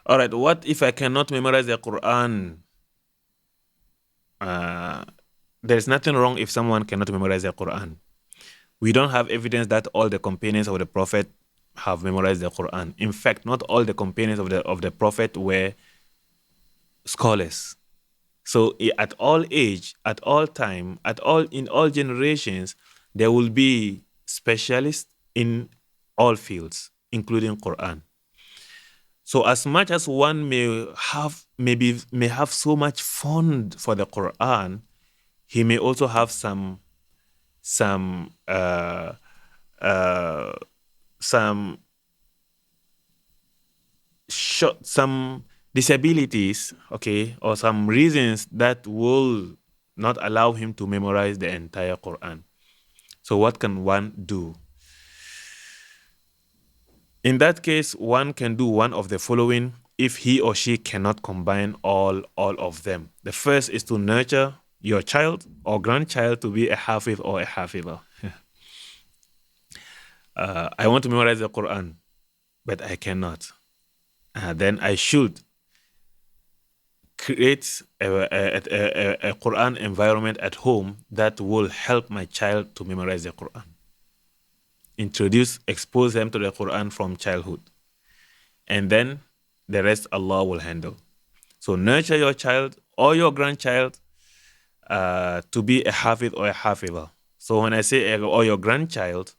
[SPEAKER 2] All right. What if I cannot memorize the Quran? There's nothing wrong if someone cannot memorize the Quran. We don't have evidence that all the companions of the Prophet have memorized the Quran. In fact, not all the companions of the Prophet were scholars. So at all age, at all time, in all generations, there will be specialist in all fields, including Quran. So as much as one may have so much fond for the Quran, he may also have some some disabilities, okay, or some reasons that will not allow him to memorize the entire Quran. So what can one do? In that case, one can do one of the following if he or she cannot combine all of them. The first is to nurture your child or grandchild to be a hafiz or a hafiza. I want to memorize the Quran, but I cannot. Then I should create a Quran environment at home that will help my child to memorize the Quran. Expose them to the Quran from childhood. And then the rest Allah will handle. So nurture your child or your grandchild to be a hafiz or a hafiza. So when I say or your grandchild,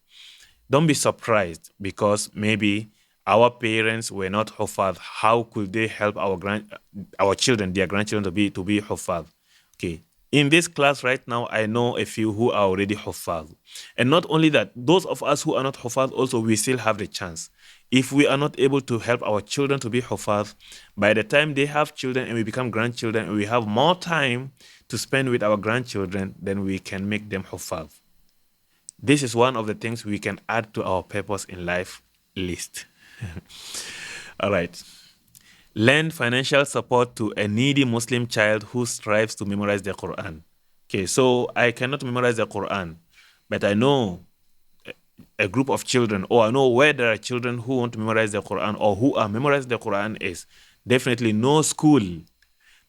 [SPEAKER 2] don't be surprised because maybe our parents were not huffaz. How could they help our children, their grandchildren, to be huffaz? Okay. In this class right now, I know a few who are already huffaz. And not only that, those of us who are not huffaz also, we still have the chance. If we are not able to help our children to be huffaz, by the time they have children and we become grandchildren and we have more time to spend with our grandchildren, then we can make them huffaz. This is one of the things we can add to our purpose in life list. All right. Lend financial support to a needy Muslim child who strives to memorize the Quran. Okay, so I cannot memorize the Quran, but I know a group of children, or I know where there are children who want to memorize the Quran or who are memorizing the Quran is definitely no school.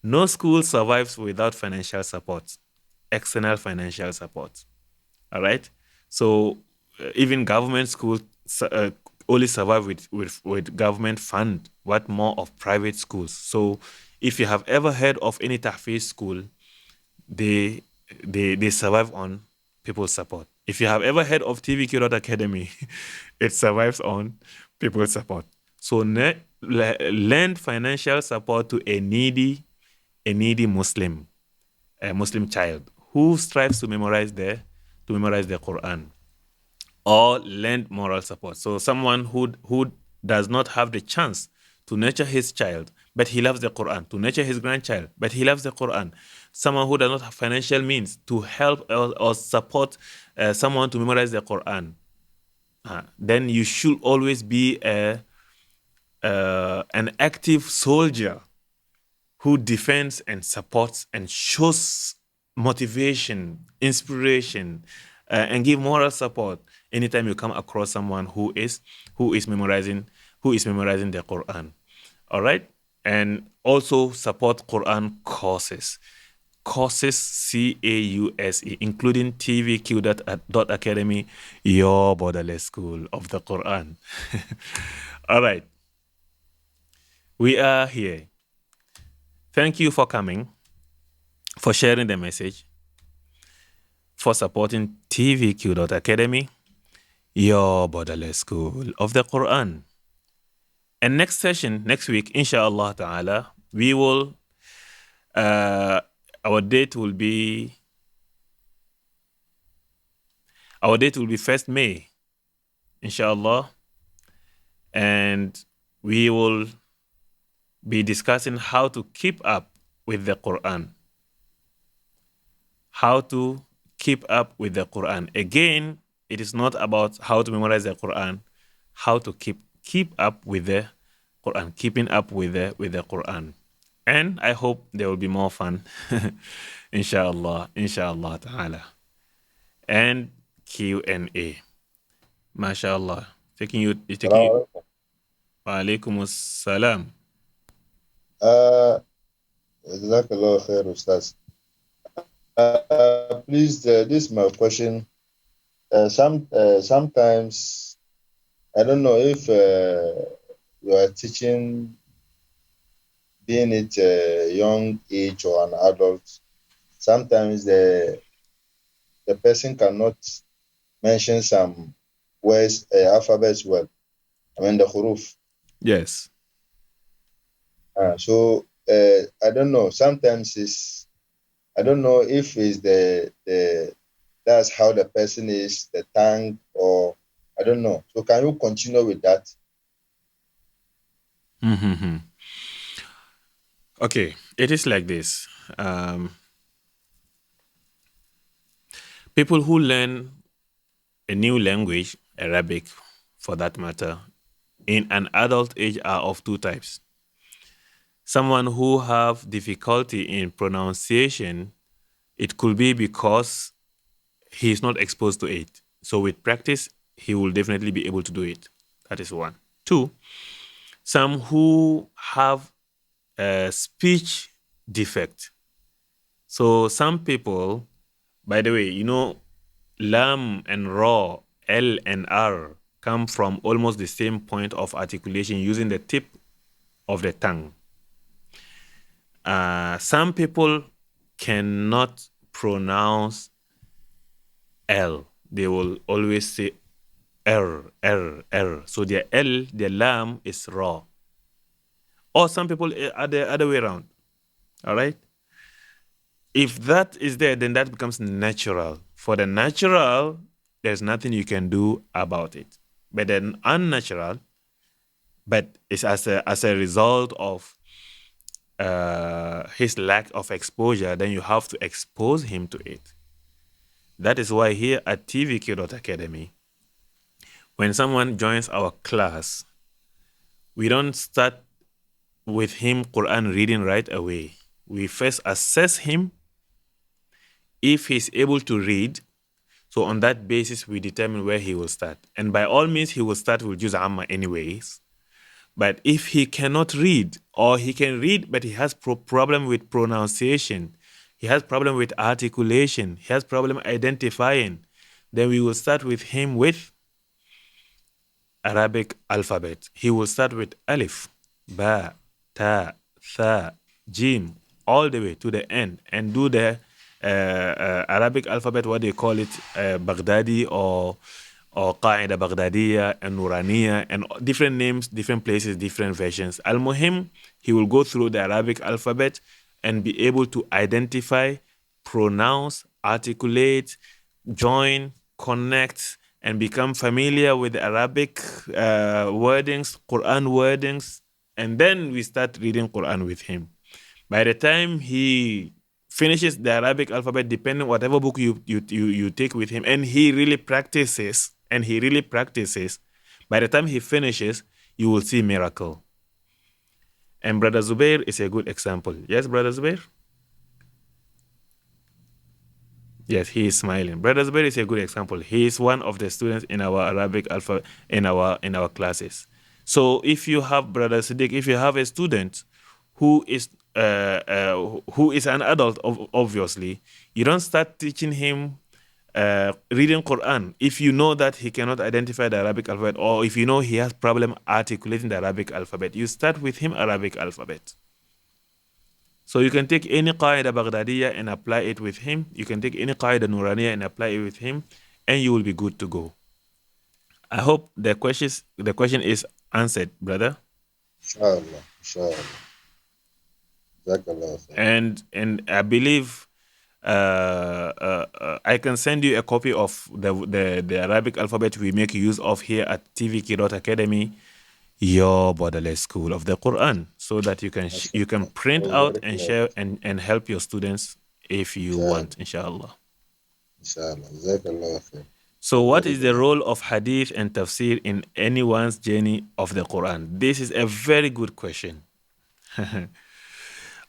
[SPEAKER 2] No school survives without financial support, external financial support. All right? So even government schools only survive with government fund. What more of private schools? So if you have ever heard of any tahfiz school, they survive on people's support. If you have ever heard of TVQ.Academy, it survives on people's support. So lend financial support to a needy Muslim, a Muslim child who strives to memorize the Quran, or lend moral support. So someone who does not have the chance to nurture his child, but he loves the Quran, to nurture his grandchild, but he loves the Quran. Someone who does not have financial means to help or support someone to memorize the Quran. Then you should always be an active soldier who defends and supports and shows motivation, inspiration, and give moral support anytime you come across someone who is memorizing the Quran. All right? And also support Quran courses. Courses, CAUSE, including TVQ.Academy, your Borderless School of the Quran. All right. We are here. Thank you for coming, for sharing the message, for supporting TVQ.Academy, your Borderless School of the Quran. And next session, next week, inshallah ta'ala, we will, our date will be 1st May, inshallah. And we will be discussing how to keep up with the Quran. How to keep up with the Quran. Again, it is not about how to memorize the Quran, how to keep up with the Quran, keeping up with the Quran. And I hope there will be more fun, inshallah ta'ala. And Q&A. MashaAllah. Taking you. Wa alaikum assalam.
[SPEAKER 5] Jazakallah khair, Ustaz. Please, this is my question. Sometimes, I don't know if you are teaching, being it a young age or an adult, sometimes the person cannot mention some words, alphabets well. I mean the huruf.
[SPEAKER 2] Yes.
[SPEAKER 5] So I don't know. Sometimes I don't know if it's the that's how the person is, the tongue, or I don't know. So can you continue with that?
[SPEAKER 2] Mm-hmm. Okay, it is like this. People who learn a new language, Arabic for that matter, in an adult age are of two types. Someone who have difficulty in pronunciation, it could be because he is not exposed to it. So with practice, he will definitely be able to do it. That is one. Two, some who have a speech defect. So some people, by the way, lam and ra, l and r come from almost the same point of articulation using the tip of the tongue. Some people cannot pronounce L. They will always say R, R, R. So their L, their lam is raw. Or some people are the other way around. All right? If that is there, then that becomes natural. For the natural, there's nothing you can do about it. But then unnatural, but it's as a result of his lack of exposure, then you have to expose him to it. That is why here at TVQ.Academy, when someone joins our class, we don't start with him Quran reading right away. We first assess him if he's able to read. So on that basis, we determine where he will start. And by all means, he will start with Juz Amma anyways. But if he cannot read, or he can read, but he has problem with pronunciation, he has problem with articulation, he has problem identifying, then we will start with him with Arabic alphabet. He will start with Alif, Ba, Ta, Tha, Jim, all the way to the end, and do the Arabic alphabet, what they call it, Baghdadi or Qaida Baghdadiya and Nuraniya, and different names, different places, different versions. Al-Muhim, he will go through the Arabic alphabet and be able to identify, pronounce, articulate, join, connect, and become familiar with Arabic wordings, Quran wordings, and then we start reading Quran with him. By the time he finishes the Arabic alphabet, depending whatever book you take with him, and he really practices, by the time he finishes, you will see miracle. And Brother Zubair is a good example. Yes, Brother Zubair? Yes, he is smiling. Brother Zubair is a good example. He is one of the students in our Arabic alphabet in our classes. So if you have Brother Siddiq, if you have a student who is an adult, obviously, you don't start teaching him reading Quran if you know that he cannot identify the Arabic alphabet, or if you know he has problem articulating the Arabic alphabet. You start with him Arabic alphabet. So you can take any Qaida Baghdadiya and apply it with him. You can take any Qaida Nuraniya and apply it with him, and you will be good to go. I hope the question is answered, brother.
[SPEAKER 5] Inshallah.
[SPEAKER 2] And I believe I can send you a copy of the Arabic alphabet we make use of here at TVQ.Academy, your Borderless School of the Quran, so that you can print out and share and help your students if you want, inshallah.
[SPEAKER 5] Inshallah.
[SPEAKER 2] So what is the role of Hadith and Tafsir in anyone's journey of the Quran? This is a very good question.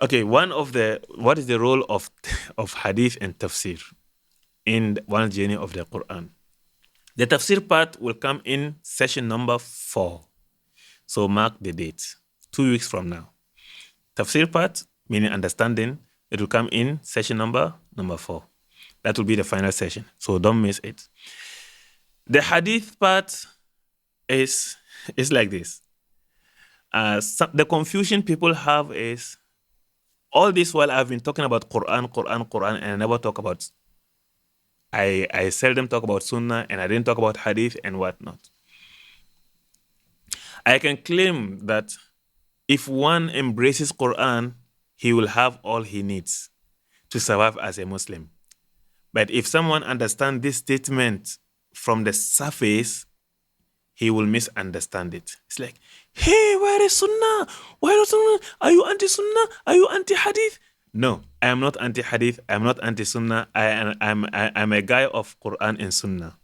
[SPEAKER 2] Okay, what is the role of Hadith and Tafsir in one's journey of the Quran? The Tafsir part will come in session number 4. So mark the date, 2 weeks from now. Tafsir part, meaning understanding, it will come in session number 4. That will be the final session, so don't miss it. The Hadith part is like this. The confusion people have is, all this while I've been talking about Quran, and I never talk about I seldom talk about Sunnah, and I didn't talk about Hadith and whatnot. I can claim that if one embraces Quran, he will have all he needs to survive as a Muslim. But if someone understands this statement from the surface, he will misunderstand it. It's like, hey, where is Sunnah? Where is Sunnah? Are you anti-Sunnah? Are you anti-Hadith? No, I am not anti-Hadith. I am not anti-Sunnah. I'm a guy of Quran and Sunnah.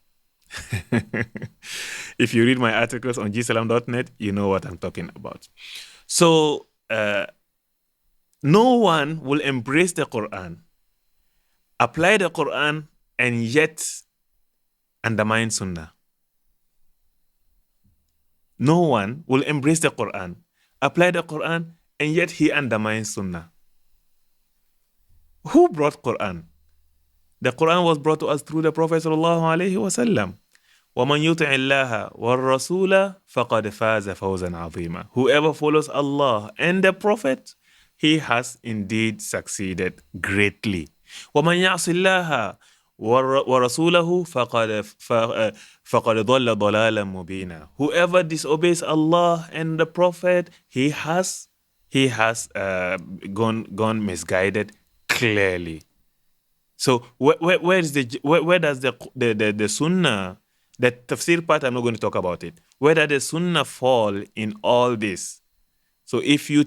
[SPEAKER 2] If you read my articles on gsalam.net, you know what I'm talking about. So, no one will embrace the Quran, apply the Quran, and yet undermine Sunnah. No one will embrace the Quran, apply the Quran, and yet he undermines Sunnah. Who brought Quran? The Quran was brought to us through the Prophet sallallahu alaihi wasallam. وَمَنْ يُطِعِ اللَّهَ وَالرَّسُولَ فَقَدْ فَازَ فَوْزًا عَظِيمًا. Whoever follows Allah and the Prophet, he has indeed succeeded greatly. وَمَنْ يَعْصِ اللَّهَ وَرَسُولَهُ فَقَدْ ضَلَّ ضَلَالًا مُبِينًا. Whoever disobeys Allah and the Prophet, he has gone misguided clearly. So where does the Sunnah, the Tafsir part, I'm not going to talk about it. Where does the Sunnah fall in all this? So if you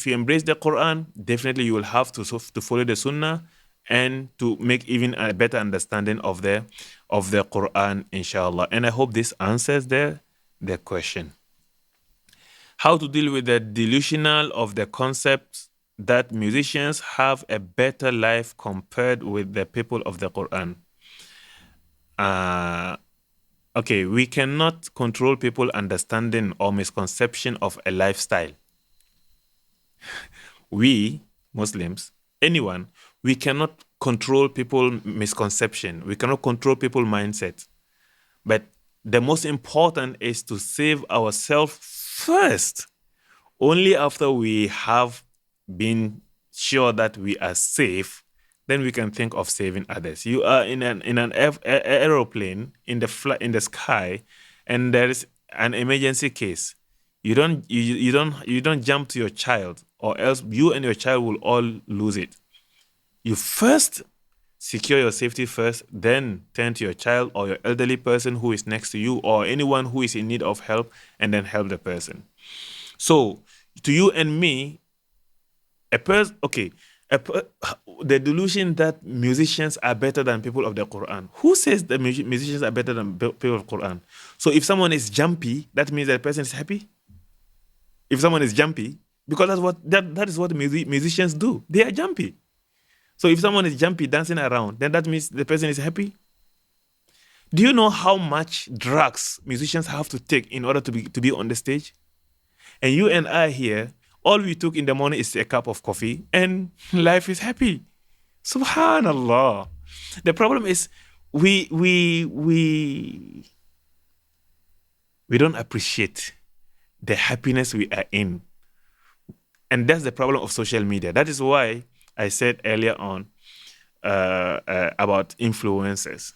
[SPEAKER 2] embrace the Quran, definitely you will have to follow the Sunnah and to make even a better understanding of the Quran, inshallah. And I hope this answers the question. How to deal with the delusional of the concept that musicians have a better life compared with the people of the Quran. Okay, we cannot control people's understanding or misconception of a lifestyle. We, Muslims, anyone, we cannot control people's misconception. We cannot control people's mindset. But the most important is to save ourselves first. Only after we have been sure that we are safe, then we can think of saving others. You are in an aeroplane in the sky, and there is an emergency case. You don't jump to your child, or else you and your child will all lose it. You first secure your safety first, then turn to your child or your elderly person who is next to you, or anyone who is in need of help, and then help the person. So, to you and me, the delusion that musicians are better than people of the Quran. Who says that musicians are better than people of the Quran? So if someone is jumpy, that means that person is happy? If someone is jumpy, because that is what musicians do. They are jumpy. So if someone is jumpy, dancing around, then that means the person is happy? Do you know how much drugs musicians have to take in order to be on the stage? And you and I here, all we took in the morning is a cup of coffee, and life is happy. Subhanallah. The problem is we don't appreciate the happiness we are in. And that's the problem of social media. That is why I said earlier on about influencers.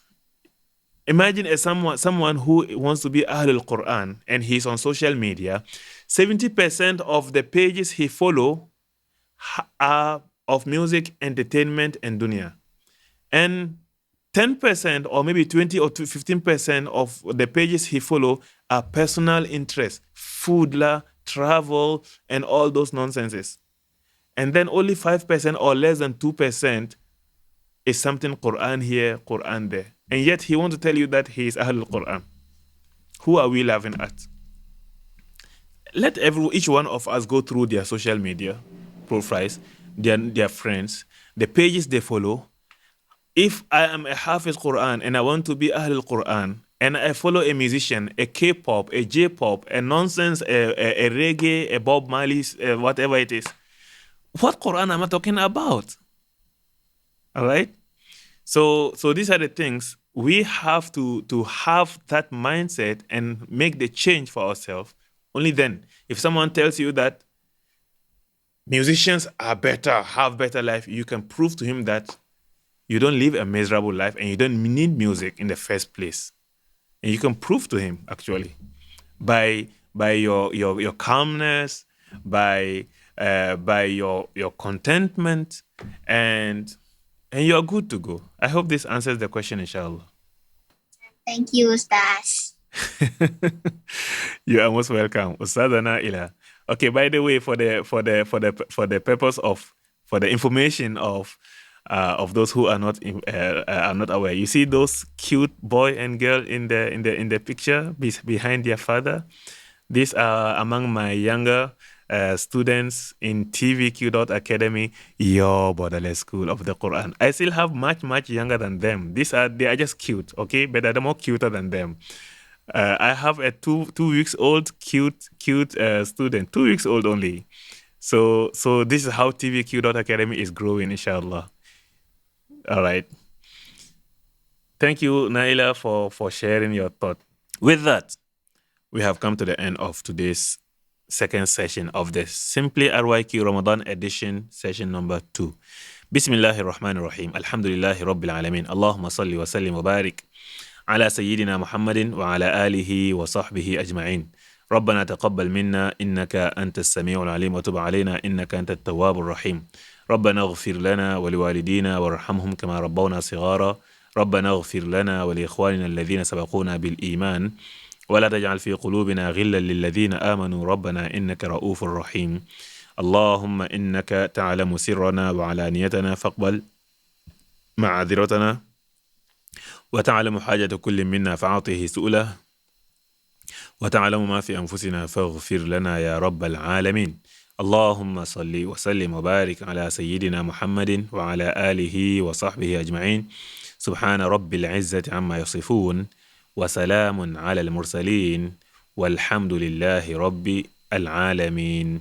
[SPEAKER 2] Imagine someone who wants to be Ahlul Quran and he's on social media. 70% of the pages he follow are of music, entertainment, and dunya. And 10% or maybe 20 or 15% of the pages he follow are personal interests, food, travel, and all those nonsenses. And then only 5% or less than 2% is something Quran here, Quran there. And yet he wants to tell you that he is Ahlul Quran. Who are we laughing at? Let each one of us go through their social media profiles, their friends, the pages they follow. If I am a Hafiz Quran and I want to be Ahlul Quran, and I follow a musician, a K-pop, a J-pop, a nonsense, a reggae, a Bob Marley, whatever it is, what Quran am I talking about? All right? So these are the things we have to have that mindset and make the change for ourselves. Only then, if someone tells you that musicians are better, have better life, you can prove to him that You don't live a miserable life, and you don't need music in the first place. And you can prove to him, actually, by your calmness, by your contentment, and you're good to go. I hope this answers the question, inshallah.
[SPEAKER 6] Thank you, Ustaz.
[SPEAKER 2] You are most welcome, Ustadana Ila. Okay, by the way, for the purpose of, for the information of those who are not aware, you see those cute boy and girl in the picture behind their father. These are among my younger students in TVQ.Academy, your Borderless School of the Quran. I still have much younger than them. They are just cute, okay, but they're more cuter than them. I have a two weeks old cute student, 2 weeks old only. So this is how TVQ.Academy is growing, inshallah. All right. Thank you, Naila, for sharing your thought. With that, we have come to the end of today's second session of the Simply RYQ Ramadan Edition, session number 2. Bismillahir Rahmanir Rahim. Alhamdulillahi Rabbil Alameen. Allahumma salli wa sallim wa barik على سيدنا محمد وعلى آله وصحبه أجمعين. ربنا تقبل منا إنك أنت السميع العليم وتب علينا إنك أنت التواب الرحيم. ربنا اغفر لنا ولوالدينا وارحمهم كما ربونا صغارا. ربنا اغفر لنا ولإخواننا الذين سبقونا بالإيمان ولا تجعل في قلوبنا غلا للذين آمنوا ربنا إنك رؤوف رحيم. اللهم إنك تعلم سرنا وعلانيتنا فاقبل معاذرتنا وتعلم حاجة كل منا فأعطه سؤله وتعلم ما في أنفسنا فاغفر لنا يا رب العالمين. اللهم صل وسلم وبارك على سيدنا محمد وعلى آله وصحبه أجمعين. سبحان رب العزة عما يصفون وسلام على المرسلين والحمد لله رب العالمين.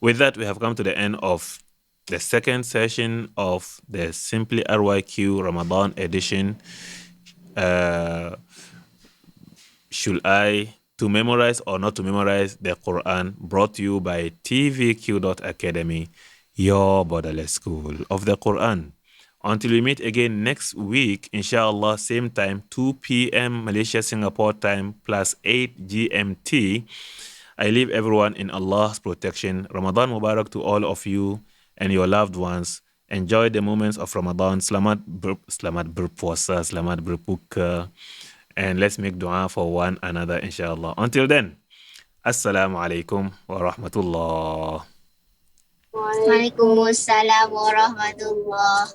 [SPEAKER 2] With that, we have come to the end of the second session of the Simply RYQ Ramadan Edition. Should I to memorize or not to memorize the Quran, brought to you by TVQ.Academy, your Borderless School of the Quran. Until we meet again next week, inshallah, same time, 2 p.m. Malaysia, Singapore time, plus 8 GMT. I leave everyone in Allah's protection. Ramadan Mubarak to all of you and your loved ones. Enjoy the moments of Ramadan. Selamat berpuasa, selamat berbuka. And let's make dua for one another, inshallah. Until then, Assalamu alaikum wa rahmatullah.
[SPEAKER 6] Waalaikumsalam warahmatullah.